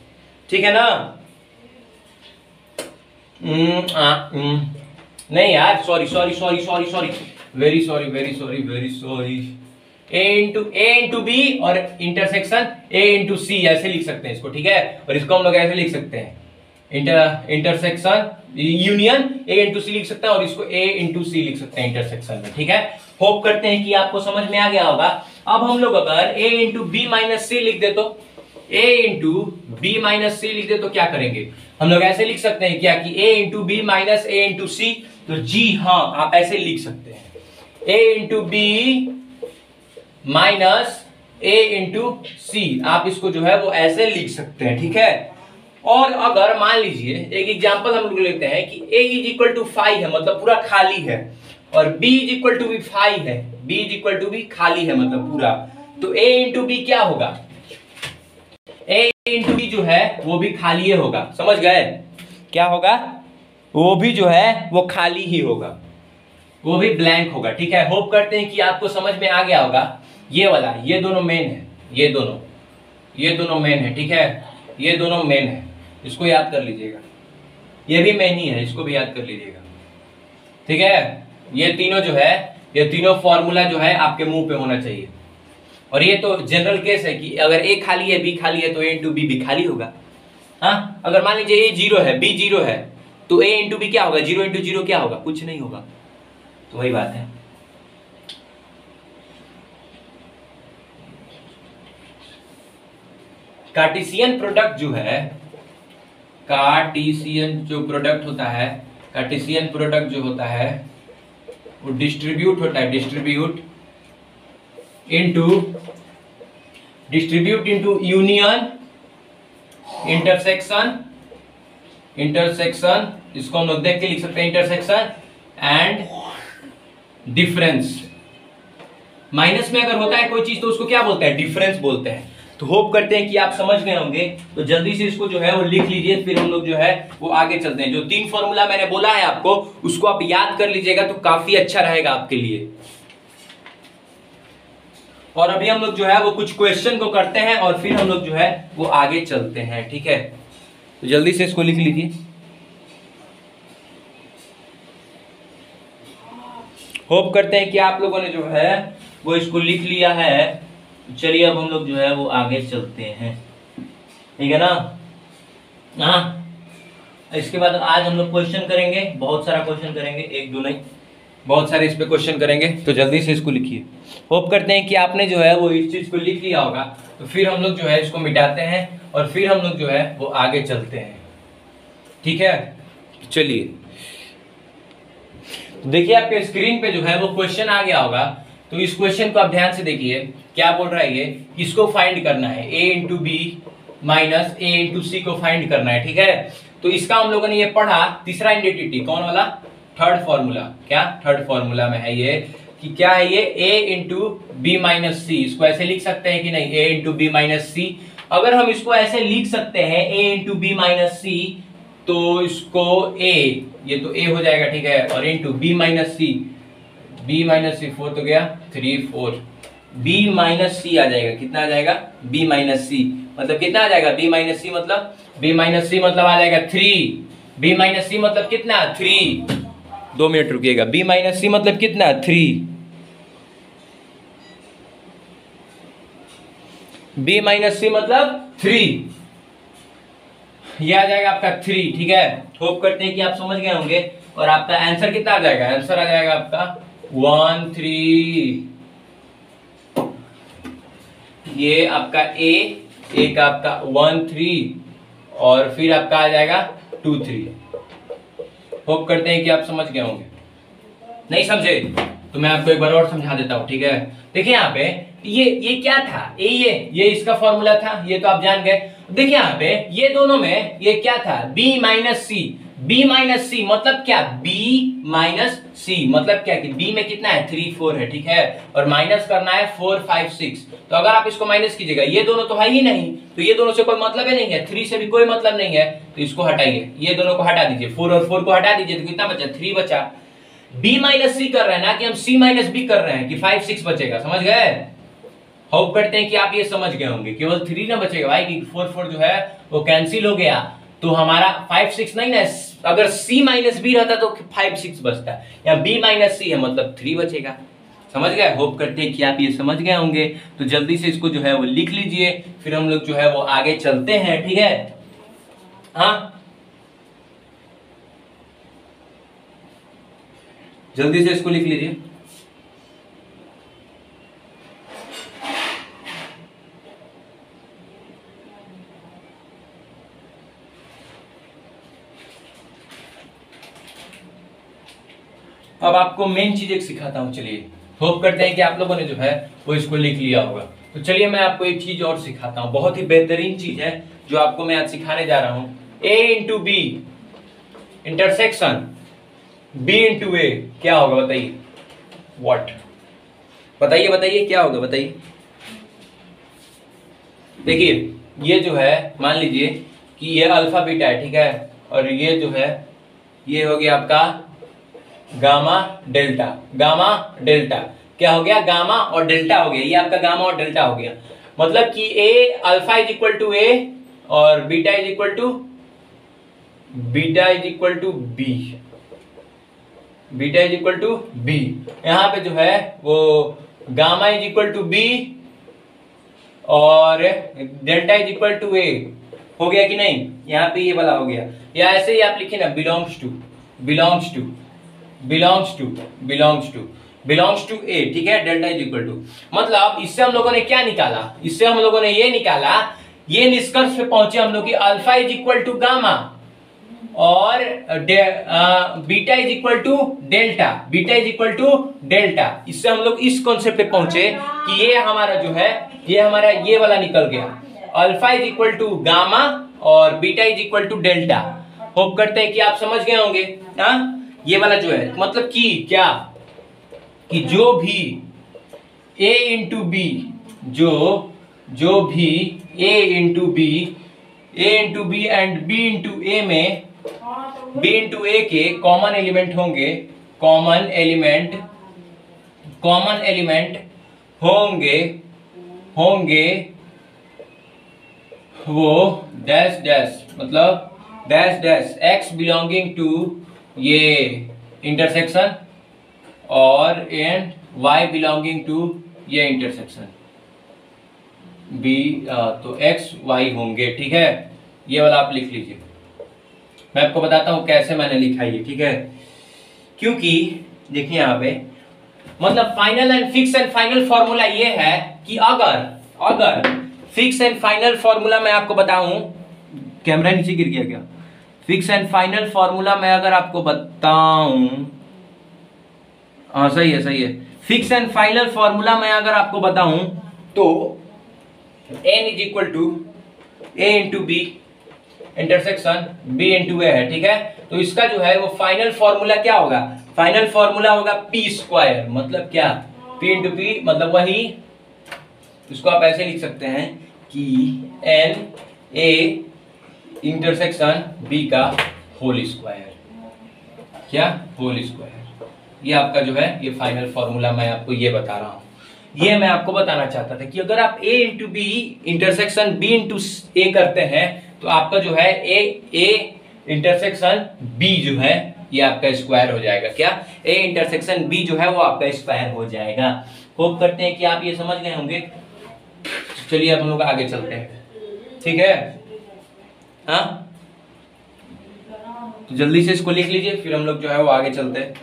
ठीक है ना। नहीं यार, sorry sorry sorry sorry sorry, very sorry very sorry very sorry. A into B और इंटरसेक्शन A इंटू सी ऐसे लिख सकते हैं इसको, ठीक है। और इसको हम लोग ऐसे लिख सकते हैं इंटरसेक्शन यूनियन A इंटू सी लिख सकते हैं, और इसको A इंटू सी लिख सकते हैं इंटरसेक्शन में, ठीक है। होप करते हैं कि आपको समझ में आ गया होगा। अब हम लोग अगर A इंटू बी माइनस सी लिख दे तो A इंटू बी माइनस सी लिख दे तो क्या करेंगे, हम लोग ऐसे लिख सकते हैं क्या कि A into B minus A into C. तो जी हाँ, आप ऐसे लिख सकते हैं A into B minus A into C, आप इसको जो है वो ऐसे लिख सकते हैं, ठीक है। और अगर मान लीजिए एक एग्जांपल हम लोग लेते हैं कि A इज इक्वल टू 5 है, मतलब पूरा खाली है, और B इज इक्वल टू भी 5 है, B इज इक्वल टू भी खाली है मतलब पूरा, तो A इंटू बी क्या होगा, A इंटू बी जो है वो भी खाली होगा, समझ गए। क्या होगा, वो भी जो है वो खाली ही होगा, वो भी ब्लैंक होगा, ठीक है। होप करते हैं कि आपको समझ में आ गया होगा। ये वाला, ये दोनों मेन है, ये दोनों मेन है, ठीक है, ये दोनों मेन है, इसको याद कर लीजिएगा। ये भी मेन ही है, इसको भी याद कर लीजिएगा, ठीक है। ये तीनों जो है, ये तीनों फॉर्मूला जो है आपके मुंह पे होना चाहिए। और ये तो जनरल केस है कि अगर A खाली है B खाली है तो A इंटू बी भी खाली होगा। हाँ, अगर मान लीजिए A 0 है B 0 है तो A इंटू बी क्या होगा, 0 इंटू 0 क्या होगा, कुछ नहीं होगा। तो वही बात है। कार्टेशियन प्रोडक्ट जो है, कार्टेशियन जो प्रोडक्ट होता है, कार्टेशियन प्रोडक्ट जो होता है वो डिस्ट्रीब्यूट होता है, डिस्ट्रीब्यूट इनटू यूनियन इंटरसेक्शन, इसको हम लोग देख के लिख सकते हैं इंटरसेक्शन एंड डिफरेंस। माइनस में अगर होता है कोई चीज तो उसको क्या बोलते हैं, डिफरेंस बोलते हैं। तो होप करते हैं कि आप समझ गए होंगे। तो जल्दी से इसको जो है वो लिख लीजिए, फिर हम लोग जो है वो आगे चलते हैं। जो 3 फॉर्मूला मैंने बोला है आपको, उसको आप याद कर लीजिएगा तो काफी अच्छा रहेगा आपके लिए। और अभी हम लोग जो है वो कुछ क्वेश्चन को करते हैं और फिर हम लोग जो है वो आगे चलते हैं, ठीक है। तो जल्दी से इसको लिख लीजिए। होप करते हैं कि आप लोगों ने जो है वो इसको लिख लिया है। चलिए अब हम लोग जो है वो आगे चलते हैं, ठीक है ना। हाँ, इसके बाद आज हम लोग क्वेश्चन करेंगे, बहुत सारा क्वेश्चन करेंगे, एक दो नहीं, बहुत सारे इस पे क्वेश्चन करेंगे। तो जल्दी से इसको लिखिए। होप करते हैं कि आपने जो है वो इस चीज को लिख लिया होगा। तो फिर हम लोग जो है इसको मिटाते हैं और फिर हम लोग जो है वो आगे चलते हैं, ठीक है। चलिए, तो देखिए आपके स्क्रीन पे जो है वो क्वेश्चन आ गया होगा। तो इस क्वेश्चन को आप ध्यान से देखिए, क्या बोल रहा है ये, किसको फाइंड करना है, A into B minus A into C को फाइंड करना है, ठीक है। तो इसका हम लोगों ने ये पढ़ा तीसरा आइडेंटिटी, कौन वाला, थर्ड फॉर्मूला। क्या थर्ड फॉर्मूला में है ये कि क्या है ये A इंटू बी माइनस सी, इसको ऐसे लिख सकते हैं कि नहीं, A इंटू बी माइनस सी। अगर हम इसको ऐसे लिख सकते हैं A इंटू बी माइनस सी, तो इसको A, ये तो A हो जाएगा, ठीक है, और इंटू बी माइनस सी, बी माइनस सी 4 तो गया 3 4, बी माइनस सी आ जाएगा, कितना आ जाएगा, बी माइनस सी मतलब कितना आ जाएगा, बी माइनस सी मतलब, बी माइनस सी मतलब आ जाएगा 3, बी माइनस सी मतलब कितना 3, 2 मिनट रुकिएगा, बी माइनस सी मतलब कितना 3, बी माइनस सी मतलब 3, ये आ जाएगा आपका 3, ठीक है। होप करते हैं कि आप समझ गए होंगे। और आपका आंसर कितना आ जाएगा, आंसर आ जाएगा आपका 1 3, ये आपका A, एक आपका 1 3 और फिर आपका आ जाएगा 2 3। होप करते हैं कि आप समझ गए होंगे। नहीं समझे तो मैं आपको एक बार और समझा देता हूं, ठीक है। देखिए यहाँ पे ये क्या था, ये इसका फॉर्मूला था, ये तो आप जान गए। देखिए यहाँ पे ये दोनों में ये क्या था, B माइनस सी, b माइनस सी मतलब क्या, b माइनस सी मतलब क्या कि b में कितना है 3 4 है, ठीक है, और माइनस करना है 4 5 6। तो अगर आप इसको माइनस कीजिएगा, ये दोनों तो है ही नहीं, तो ये दोनों से कोई मतलब ही नहीं है, 3 से भी कोई मतलब नहीं है, तो इसको हटाइए, ये दोनों को हटा दीजिए, 4 और 4 को हटा दीजिए, तो कितना बचा 3 बचा। b माइनस सी कर रहे हैं ना कि हम c माइनस b कर रहे हैं कि 5 6 बचेगा, समझ गए। होप करते हैं कि आप ये समझ गए होंगे, केवल 3 ना बचेगा भाई, कि 4 4 जो है वो कैंसिल हो गया, तो हमारा 5 6 नहीं ना, अगर c माइनस बी रहता तो 5 6 बचता, या b माइनस सी है मतलब 3 बचेगा, समझ गए। होप करते हैं कि आप ये समझ गए होंगे, तो जल्दी से इसको जो है वो लिख लीजिए, फिर हम लोग जो है वो आगे चलते हैं, ठीक है। हाँ जल्दी से इसको लिख लीजिए। अब आपको मेन चीज एक सिखाता हूं, चलिए। होप करते हैं कि आप लोगों ने जो है वो इसको लिख लिया होगा। तो चलिए मैं आपको एक चीज और सिखाता हूं, बहुत ही बेहतरीन चीज है जो आपको मैं आज सिखाने जा रहा हूं। a into B intersection b into A क्या होगा बताइए, व्हाट, बताइए बताइए क्या होगा बताइए। देखिए ये जो है मान लीजिए कि ये अल्फा बीटा है, ठीक है, और ये जो है ये हो गया आपका गामा डेल्टा, गामा डेल्टा क्या हो गया, गामा और डेल्टा हो गया, ये आपका गामा और डेल्टा हो गया। मतलब कि A alpha is equal to A और beta is equal to B, beta is equal to B. यहां पे जो है वो gamma is equal to B और delta is equal to A, हो गया कि नहीं, यहाँ पे ये वाला हो गया। या ऐसे ही आप लिखे ना belongs to belongs to belongs to belongs to belongs to A, ठीक है, डेल्टा इज इक्वल टू। मतलब इससे हम लोगों ने क्या निकाला, इससे हम लोगों ने ये निकाला, ये निष्कर्ष पे पहुंचे हम लोग कि alpha is equal to gamma और beta is equal to delta, beta is equal to delta. इससे हम लोग इस कॉन्सेप्ट पे पहुंचे कि ये हमारा जो है ये हमारा ये वाला निकल गया, alpha is equal to gamma और beta is equal to delta. Hope करते हैं कि आप समझ गए होंगे। हाँ ये वाला जो है मतलब कि क्या कि जो भी a इंटू बी, जो भी a into B and b into A में b इंटू ए के कॉमन एलिमेंट होंगे, कॉमन एलिमेंट होंगे वो डैश डैश, मतलब dash dash x belonging to ये इंटरसेक्शन और एंड y बिलोंगिंग टू ये इंटरसेक्शन b, तो x y होंगे, ठीक है। ये वाला आप लिख लीजिए, मैं आपको बताता हूं कैसे मैंने लिखा ये, ठीक है। क्योंकि देखिए यहाँ पे मतलब final and fix and final formula ये है कि अगर फिक्स एंड फाइनल फॉर्मूला मैं आपको बताऊं, कैमरा नीचे गिर गया क्या, फिक्स एंड फाइनल फॉर्मूला मैं अगर आपको बताऊं, हाँ सही है, फिक्स एंड फाइनल फॉर्मूला मैं अगर आपको बताऊं तो n is equal to a into B intersection b into A है, ठीक है। तो इसका जो है वो फाइनल फॉर्मूला क्या होगा, फाइनल फॉर्मूला होगा p स्क्वायर, मतलब क्या p इंटू पी, मतलब वही, इसको आप ऐसे लिख सकते हैं कि n a इंटरसेक्शन b का होल स्क्वायर, क्या होल स्क्वायर। ये आपका जो है ये फाइनल फॉर्मूला मैं आपको ये बता रहा हूं, ये मैं आपको बताना चाहता था कि अगर आप a into B intersection b into A करते हैं तो आपका जो है a इंटरसेक्शन b जो है ये आपका स्क्वायर हो जाएगा, क्या a इंटरसेक्शन b जो है वो आपका स्क्वायर हो जाएगा। होप करते हैं कि आप ये समझ गए होंगे। चलिए अब हम लोग आगे चलते हैं, ठीक है। हाँ तो जल्दी से इसको लिख लीजिए, फिर हम लोग जो है वो आगे चलते हैं।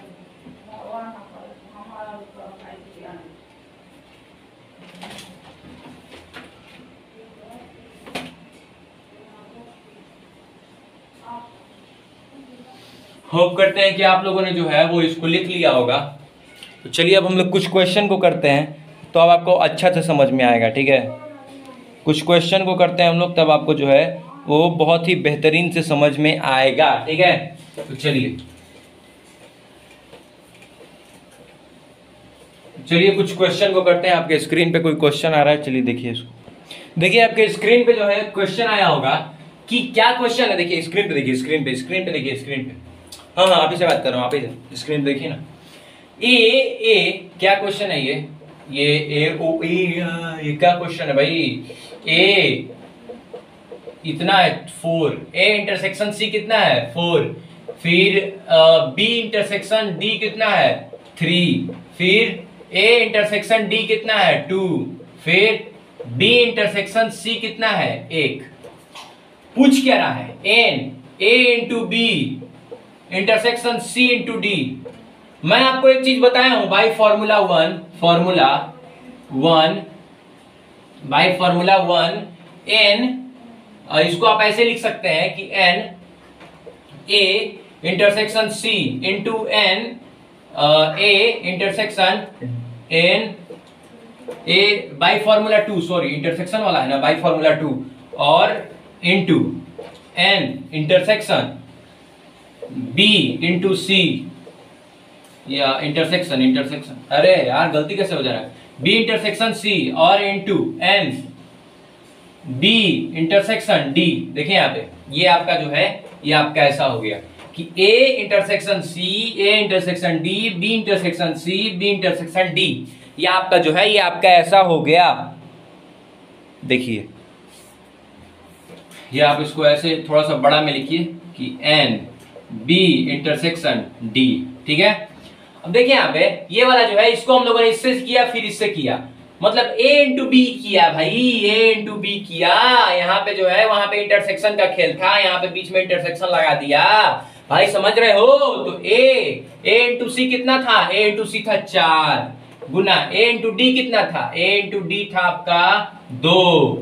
होप करते हैं कि आप लोगों ने जो है वो इसको लिख लिया होगा। तो चलिए अब हम लोग कुछ क्वेश्चन को करते हैं, तो अब आपको अच्छा से समझ में आएगा, ठीक है। कुछ क्वेश्चन को करते हैं हम लोग, तब आपको जो है वो बहुत ही बेहतरीन से समझ में आएगा, ठीक है। तो चलिए कुछ क्वेश्चन को करते हैं। आपके स्क्रीन पे कोई क्वेश्चन आ रहा है, चलिए देखिए इसको। देखिए आपके स्क्रीन पे जो है क्वेश्चन आया होगा कि क्या क्वेश्चन है। देखिए स्क्रीन पे, देखिए स्क्रीन पे देखिए स्क्रीन पे। हाँ आप ही से बात कर रहा हूँ, आप ही से स्क्रीन पे देखिए ना। ए क्या क्वेश्चन है ये ये क्या क्वेश्चन है भाई। ए इतना है 4, ए इंटरसेक्शन सी कितना है 4, फिर बी इंटरसेक्शन डी कितना है 3, फिर ए इंटरसेक्शन डी कितना है 2, फिर बी इंटरसेक्शन सी कितना है 1। पूछ क्या रहा है, N A into B intersection C into D. मैं आपको एक चीज बताया हूं बाई फॉर्मूला वन एन, इसको आप ऐसे लिख सकते हैं कि N A intersection C into N A intersection N A by formula 2, sorry intersection वाला है ना, बाई फॉर्मूला 2 और into N intersection B into C, या इंटरसेक्शन अरे यार गलती कैसे हो जा रहा है, बी इंटरसेक्शन सी और into N B intersection D. देखिए यहाँ पे ये आपका जो है ये आपका ऐसा हो गया कि A intersection C, A intersection D, B intersection C, B intersection D. ये आपका जो है ये आपका ऐसा हो गया। देखिए ये आप इसको ऐसे थोड़ा सा बड़ा में लिखिए कि एन बी इंटरसेक्शन डी, ठीक है। अब देखिए यहाँ पे ये वाला जो है इसको हम लोगों ने इससे किया फिर इससे किया, मतलब ए इंटू बी किया भाई, ए इंटू बी किया। यहाँ पे जो है वहां पे इंटरसेक्शन का खेल था, यहाँ पे बीच में इंटरसेक्शन लगा दिया भाई, समझ रहे हो। तो ए इंटू सी कितना था, ए इंटू सी था 4 गुना ए इंटू डी कितना था, ए इंटू डी था आपका 2,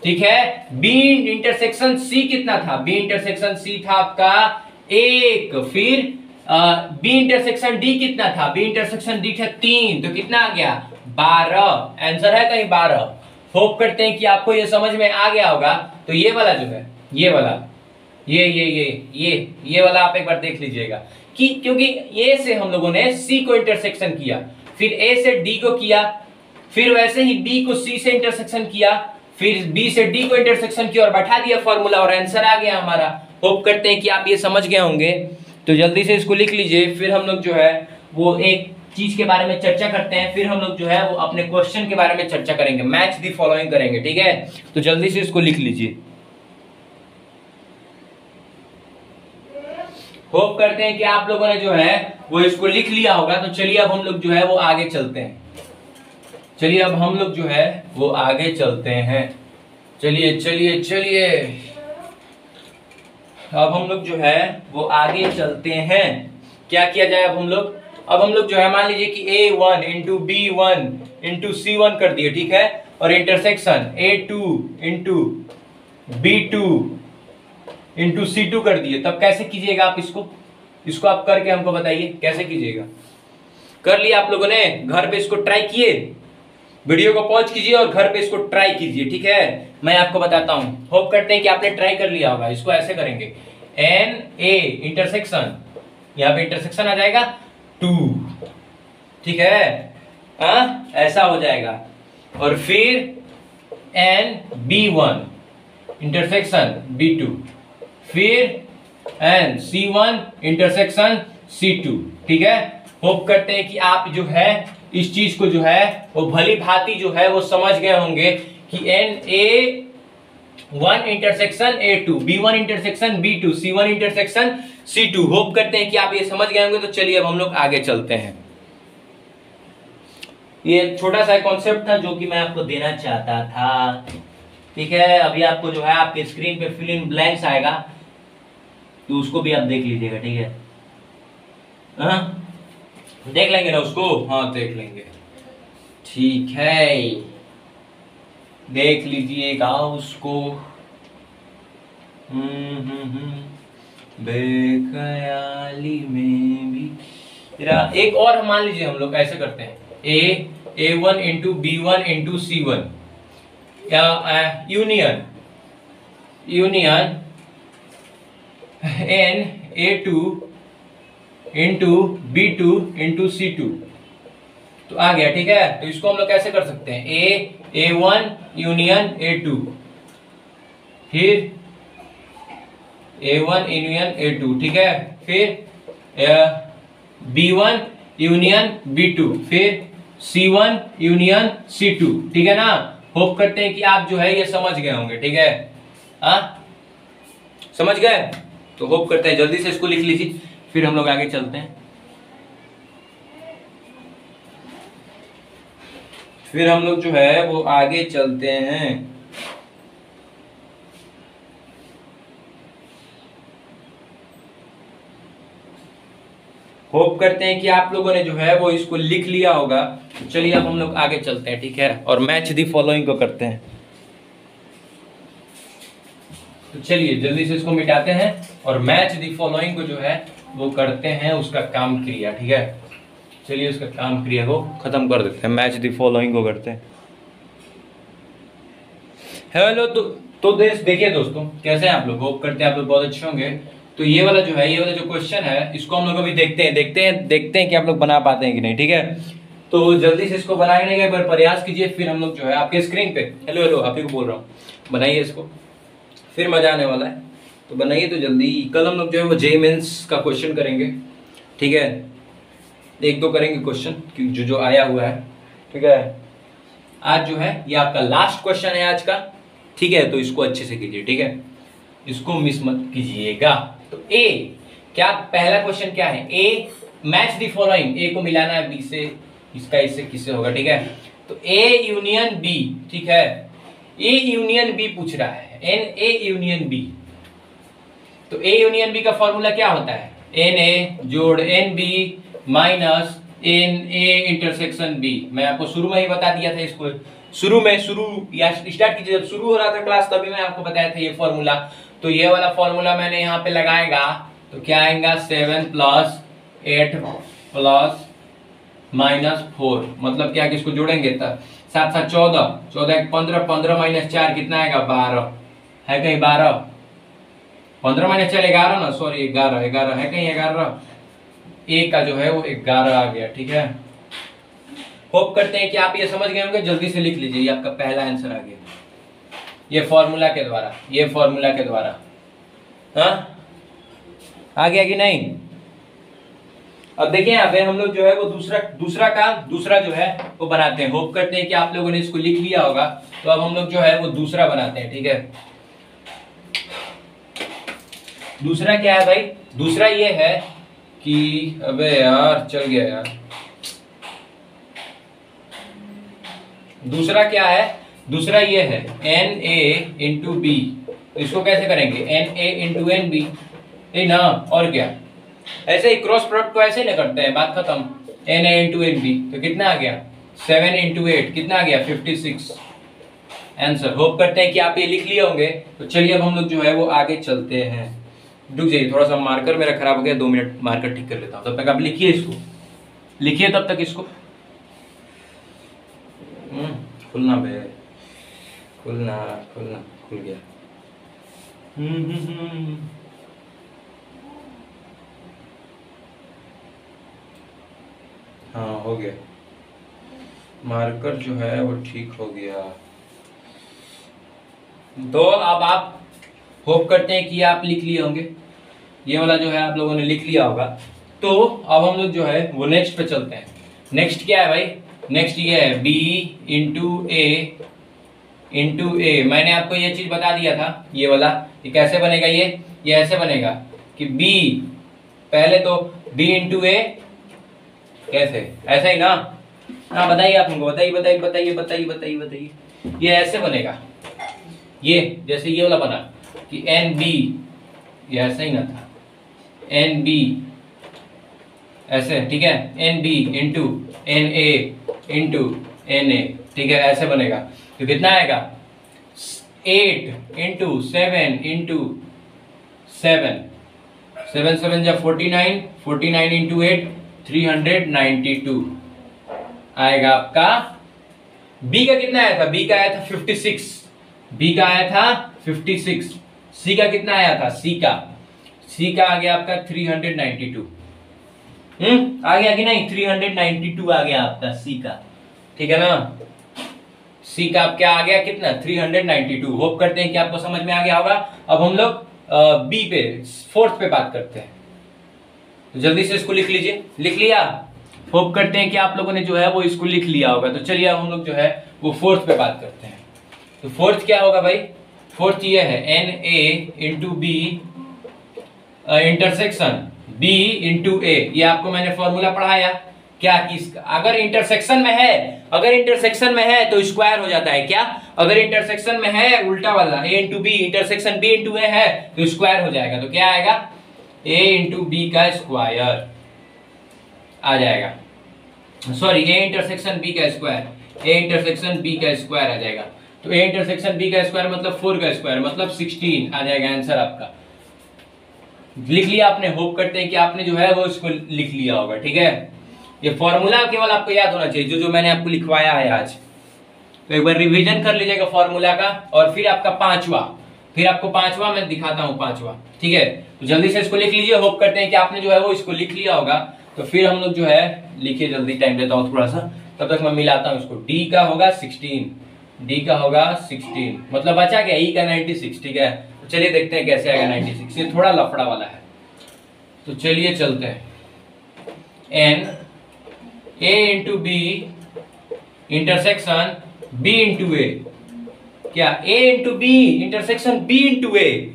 ठीक है। बी इंटरसेक्शन सी कितना था, बी इंटरसेक्शन सी था आपका 1, फिर बी इंटरसेक्शन डी कितना था, बी इंटरसेक्शन डी था 3, तो कितना आ गया 12। आंसर है कहीं 12। होप करते हैं कि आपको ये समझ में आ गया होगा। तो ये वाला जो है ये वाला ये वाला आप एक बार देख लीजिएगा कि क्योंकि ए से हम लोगों ने सी को इंटरसेक्शन किया, फिर ए से डी को किया, फिर वैसे ही बी को सी से इंटरसेक्शन किया, फिर बी से डी को इंटरसेक्शन किया और बैठा दिया फॉर्मूला और आंसर आ गया हमारा। होप करते हैं कि आप ये समझ गए होंगे। तो जल्दी से इसको लिख लीजिए, फिर हम लोग जो है वो एक चीज के बारे में चर्चा करते हैं, फिर हम लोग जो है वो अपने क्वेश्चन के बारे में चर्चा करेंगे, मैच दी फॉलोइंग करेंगे, ठीक है। तो जल्दी से इसको लिख लीजिए। होप करते हैं कि आप लोगों ने जो है वो इसको लिख लिया होगा। तो चलिए अब हम लोग जो है वो आगे चलते हैं, चलिए अब हम लोग जो है वो आगे चलते हैं, चलिए अब हम लोग जो है वो आगे चलते हैं। क्या किया जाए अब हम लोग जो है मान लीजिए कि A1 into B1 into C1 कर दिए, ठीक है, और intersection A2 into B2 into C2 कर दिए। तब कैसे कीजिएगा आप इसको आप करके हमको बताइए कैसे कीजिएगा। कर लिया आप लोगों ने, घर पे इसको ट्राई किए, वीडियो को पॉज कीजिए और घर पे इसको ट्राई कीजिए, ठीक है। मैं आपको बताता हूं, होप करते हैं कि आपने ट्राई कर लिया होगा। इसको ऐसे करेंगे एन ए इंटरसेक्शन, यहां पे इंटरसेक्शन आ जाएगा 2, ठीक है, ऐसा हो जाएगा। और फिर एन B1 इंटरसेक्शन B2, फिर एन C1 इंटरसेक्शन C2, ठीक है। होप करते हैं कि आप जो है इस चीज को जो है वो भली भांति जो है वो समझ गए होंगे कि N A1 intersection A2, B1 intersection B2, C1 intersection C2। Hope करते हैं कि आप ये समझ गए होंगे। तो चलिए अब हम लोग आगे चलते हैं। ये छोटा सा कॉन्सेप्ट था जो कि मैं आपको देना चाहता था, ठीक है। अभी आपको जो है आपके स्क्रीन पे फिल इन ब्लैंक्स आएगा, तो उसको भी आप देख लीजिएगा, ठीक है। देख लेंगे ना उसको, हाँ देख लेंगे, ठीक है, देख लीजिएगा उसको। बेख्याली में भी एक और मान लीजिए हम लोग ऐसे करते हैं A1 into B1 into C1 या union N A2 into B2 into C2, तो आ गया। ठीक है, तो इसको हम लोग कैसे कर सकते हैं, A1 यूनियन A2, फिर A1 यूनियन A2, ठीक है, फिर B1 यूनियन B2, फिर C1 यूनियन C2, ठीक है ना। होप करते हैं कि आप जो है ये समझ गए होंगे। ठीक है, हाँ समझ गए, तो होप करते हैं जल्दी से इसको लिख लीजिए, फिर हम लोग आगे चलते हैं। फिर हम लोग जो है वो आगे चलते हैं। होप करते हैं कि आप लोगों ने जो है वो इसको लिख लिया होगा। चलिए अब हम लोग आगे चलते हैं, ठीक है, और मैच दी फॉलोइंग को करते हैं। तो चलिए जल्दी से इसको मिटाते हैं और मैच दी फॉलोइंग को जो है वो करते हैं, उसका काम क्रिया। ठीक है, चलिए उसका काम क्रिया को खत्म कर देते हैं, मैच दी फॉलोइंग को करते हैं। हेलो, तो देखिए दोस्तों, कैसे हैं आप लोग, होप करते हैं आप लोग बहुत अच्छे होंगे। तो ये वाला जो है, ये वाला जो क्वेश्चन है, इसको हम लोग अभी देखते हैं कि आप लोग बना पाते हैं कि नहीं। ठीक है, तो जल्दी से इसको बनाने का एक बार प्रयास कीजिए, फिर हम लोग जो है आपके स्क्रीन पे, हेलो हेलो आप ही को बोल रहा हूँ, बनाइए इसको, फिर मजा आने वाला है। तो बनाइए तो जल्दी। कल हम लोग जो है वो जेईई मेंस का क्वेश्चन करेंगे। ठीक है, एक दो करेंगे क्वेश्चन जो जो आया हुआ है। ठीक है, आज जो है ये आपका लास्ट क्वेश्चन है आज का। ठीक है, तो इसको अच्छे से कीजिए। ठीक है, इसको मिस मत कीजिएगा। तो ए, क्या पहला क्वेश्चन क्या है, ए मैच द फॉलोइंग, ए को मिलाना है बी से, इसका इससे किससे होगा। ठीक है, तो ए यूनियन बी, ठीक है, ए यूनियन बी पूछ रहा है, एन ए यूनियन बी। तो ए यूनियन बी का फॉर्मूला क्या होता है, एन ए जोड़ N B minus N A intersection B. मैं आपको शुरू में ही बता दिया था इसको, शुरू या स्टार्ट कीजिए, जब शुरू हो रहा था क्लास तभी मैं आपको बताया था ये फॉर्मूला। तो ये वाला फॉर्मूला मैंने यहाँ पे लगाएगा तो क्या आएगा, 7 + 8 + -4, मतलब क्या, किसको जोड़ेंगे तब 7 7 14, 14 15, 15 - 4 कितना आएगा, 12 है कहीं, 12 15 - 4 11 ना, सॉरी 11 है कहीं, 11 ए का जो है वो 11 आ गया। ठीक है, होप करते हैं कि आप ये समझ गए होंगे। जल्दी से लिख लीजिए, ये आपका पहला आंसर आ गया, ये फॉर्मूला के द्वारा, हाँ आ गया कि नहीं। अब देखिए यहाँ पे हम लोग जो है वो दूसरा जो है वो बनाते हैं। होप करते हैं कि आप लोगों ने इसको लिख लिया होगा। तो अब हम लोग जो है वो दूसरा बनाते हैं। ठीक है, दूसरा क्या है भाई, दूसरा ये है कि, अबे यार चल गया यार, दूसरा क्या है, दूसरा ये है एन ए इंटू बी। इसको कैसे करेंगे, N A into N B, ना, और क्या, ऐसे ही क्रॉस प्रोडक्ट को ऐसे ही ना करते हैं, बात खत्म। N A into N B, तो कितना आ गया, 7 × 8 कितना आ गया, 56 आंसर। होप करते हैं कि आप ये लिख लिए होंगे। तो चलिए अब हम लोग जो है वो आगे चलते हैं। रुक जाइए, थोड़ा सा मार्कर मेरा खराब हो गया, 2 मिनट मार्कर ठीक कर लेता हूँ, तब तक आप लिखिए इसको, लिखिए तब तक इसको। खुलना बे, खुलना, खुल गया। हाँ हो गया, मार्कर जो है वो ठीक हो गया। तो अब आप होप करते हैं कि आप लिख लिए होंगे, ये वाला जो है आप लोगों ने लिख लिया होगा। तो अब हम लोग जो है वो नेक्स्ट पे चलते हैं। नेक्स्ट क्या है भाई, नेक्स्ट ये है b इंटू ए। मैंने आपको ये चीज बता दिया था, ये वाला, ये कैसे बनेगा, ये ऐसे बनेगा कि b, पहले तो b इंटू ए, कैसे, ऐसा ही ना, हाँ बताइए आप हमको, बताइए। ये ऐसे बनेगा, ये जैसे ये वाला बना कि एन बी, ये ऐसा ही ना था, एन बी ऐसे, ठीक है, N B into N A into N A, ठीक है, ऐसे बनेगा। तो कितना आएगा, 8 इंटू 7 इंटू 7, 7 7 जा 49, 49 इंटू 8 392 आएगा आपका। बी का कितना आया था, बी का आया था 56, बी का आया था 56। सी का कितना आया था, सी का सी का आ गया आपका 392। आ गया कि नहीं? 392 आ गया आपका सी का, ठीक है ना। सी का आप क्या आ गया कितना? 392। होप करते हैं कि आपको समझ में आ गया होगा। अब हम लोग बी पे, फोर्थ पे बात करते हैं, तो जल्दी से इसको लिख लीजिए। लिख लिया? होप करते हैं कि आप लोगों ने जो है वो इसको लिख लिया होगा। तो चलिए हम लोग जो है वो फोर्थ पे बात करते हैं। तो फोर्थ क्या होगा भाई? फोर्थ ये है N A into B intersection B into A. ये आपको मैंने फॉर्मूला पढ़ाया क्या कि अगर इंटरसेक्शन में है, अगर इंटरसेक्शन में है तो स्क्वायर हो जाता है क्या? अगर इंटरसेक्शन में है उल्टा वाला A into B, intersection B into A है तो स्क्वायर हो जाएगा। तो क्या आएगा? ए इंटू बी का स्क्वायर आ जाएगा, सॉरी ए इंटरसेक्शन बी का स्क्वायर, ए इंटरसेक्शन बी का स्क्वायर आ जाएगा। तो ए इंटरसेक्शन बी का स्क्वायर मतलब 4 का स्क्वायर मतलब 16 आ जाएगा आंसर आपका। लिख लिया आपने? होप करते हैं कि आपने जो है वो इसको लिख लिया होगा, ठीक है। ये फॉर्मूला केवल आपको याद होना चाहिए, जो जो मैंने आपको लिखवाया है आज। तो एक बार रिवीजन कर लीजिएगा फॉर्मूला का। और फिर आपका पांचवा, फिर आपको पांचवा मैं दिखाता हूं, पांचवा, ठीक है। तो जल्दी से इसको लिख लीजिए। होप करते हैं कि आपने जो है वो इसको लिख लिया होगा। तो फिर हम लोग जो है लिखिए, जल्दी टाइम देता हूं थोड़ा सा, तब तक मैं मिलाता हूं इसको। डी का होगा 16, डी का होगा 16 मतलब बचा क्या? ई का 96, ठीक है। तो चलिए देखते हैं कैसे आएगा 96। ये थोड़ा लफड़ा वाला है, तो चलिए चलते हैं। N A into B intersection B into A, क्या? A into B intersection B into A,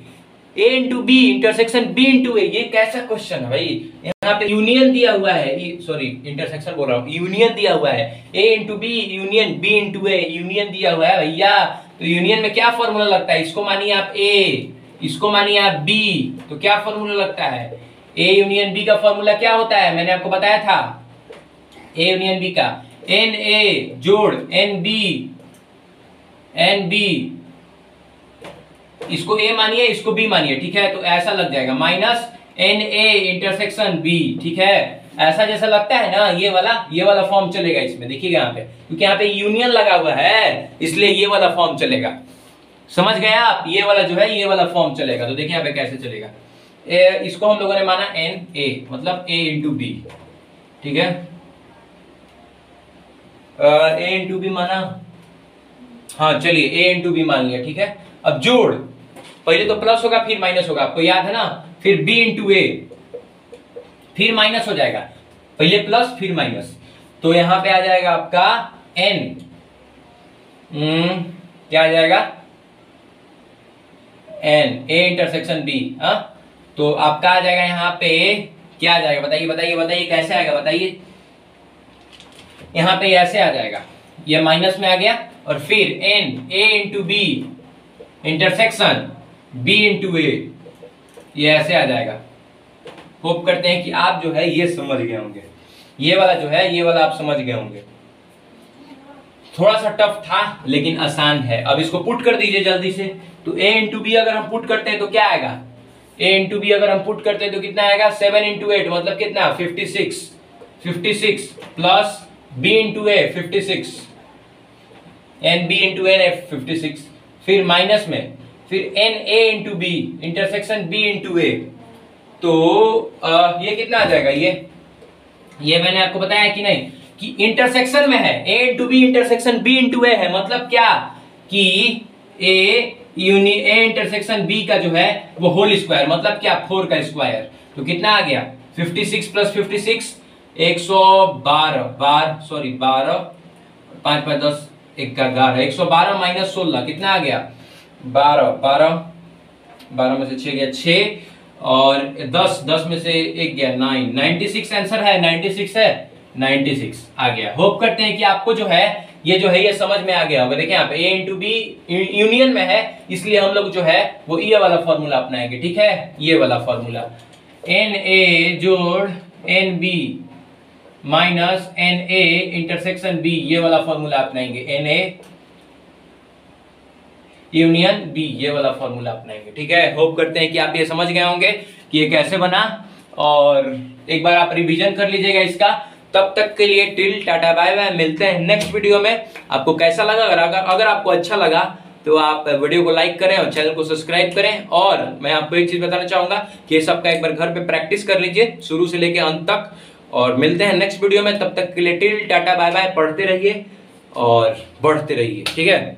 A into B intersection B into A. ये कैसा क्वेश्चन है भाई? यहाँ पे यूनियन दिया हुआ है, सॉरी इंटरसेक्शन बोल रहा हूँ, यूनियन दिया हुआ है। A into B union B into A, union दिया हुआ है भैया। तो यूनियन में क्या फॉर्मूला लगता है? इसको मानिए आप ए, इसको मानिए आप बी, तो क्या फॉर्मूला लगता है? ए यूनियन बी का फॉर्मूला क्या होता है? मैंने आपको बताया था, ए यूनियन बी का एन ए जोड़ एन बी, एन बी, इसको ए मानिए इसको बी मानिए, ठीक है। तो ऐसा लग जाएगा minus N A intersection B, ठीक है। ऐसा जैसा लगता है ना, ये वाला फॉर्म चलेगा इसमें, देखिएगा यहाँ पे, क्योंकि यहाँ पे यूनियन लगा हुआ है इसलिए ये वाला फॉर्म चलेगा। समझ गए आप? ये वाला जो है ये वाला फॉर्म चलेगा। तो देखिए यहाँ पे कैसे चलेगा। इसको हम लोगों ने माना एन ए मतलब ए इंटू बी, ठीक है। ए इंटू बी माना, हाँ चलिए ए इंटू बी मान लिया, ठीक है। अब जोड़, पहले तो प्लस होगा फिर माइनस होगा, आपको याद है ना। फिर बी इंटू ए, फिर माइनस हो जाएगा, पहले प्लस फिर माइनस। तो यहां पे आ जाएगा आपका एन, क्या आ जाएगा? N A intersection B. तो आपका आ जाएगा यहाँ पे क्या आ जाएगा? बताइए बताइए बताइए कैसे आएगा बताइए। यहाँ पे ऐसे आ जाएगा, ये माइनस में आ गया और फिर N A into B intersection B into A, ये ऐसे आ जाएगा। होप करते हैं कि आप जो है ये समझ गए होंगे, ये वाला जो है ये वाला आप समझ गए होंगे। थोड़ा सा टफ था लेकिन आसान है। अब इसको पुट कर दीजिए जल्दी से। तो ए इंटू बी अगर हम पुट करते हैं तो क्या आएगा? ए इंटू बी अगर हम पुट करते हैं तो कितना आएगा? 7 इंटू 8 मतलब कितना? 56, 56 plus B into A 56, N B into N A 56, फिर माइनस में फिर N A into B intersection B into A. तो ये कितना आ जाएगा? ये मैंने आपको बताया कि नहीं कि इंटरसेक्शन में है, A into B intersection B into A है, मतलब क्या कि ए इंटरसेक्शन बी का जो है वो होल स्क्वायर मतलब क्या? 4 का स्क्वायर। तो कितना आ गया? 56 प्लस 56 112, सॉरी 12, 5 5 10 11, 112 माइनस 16 कितना आ गया? 12 में से 6 गया 6 और 10 में से 1 गया 9, 96 आंसर है। 96 है, 96 आ गया। होप करते हैं कि आपको जो है ये समझ में आ गया होगा। देखिए यहाँ पे ए इंटू बी यूनियन में है इसलिए हम लोग जो है वो ये वाला फॉर्मूला अपनाएंगे, ठीक है। ये वाला फॉर्मूला एन ए जोड़ N B minus N A intersection B, ये वाला फॉर्मूला अपनाएंगे। एन ए यूनियन बी, ये वाला फॉर्मूला अपनाएंगे, ठीक है। होप करते हैं कि आप ये समझ गए होंगे कि ये कैसे बना, और एक बार आप रिवीजन कर लीजिएगा इसका। तब तक के लिए टिल टाटा बाय बाय, मिलते हैं नेक्स्ट वीडियो में। आपको कैसा लगा? अगर आपको अच्छा लगा तो आप वीडियो को लाइक करें और चैनल को सब्सक्राइब करें। और मैं आपको एक चीज बताना चाहूंगा कि ये सबका एक बार घर पे प्रैक्टिस कर लीजिए शुरू से लेके अंत तक। और मिलते हैं नेक्स्ट वीडियो में, तब तक के लिए टिल टाटा बाय बाय। पढ़ते रहिए और बढ़ते रहिए, ठीक है।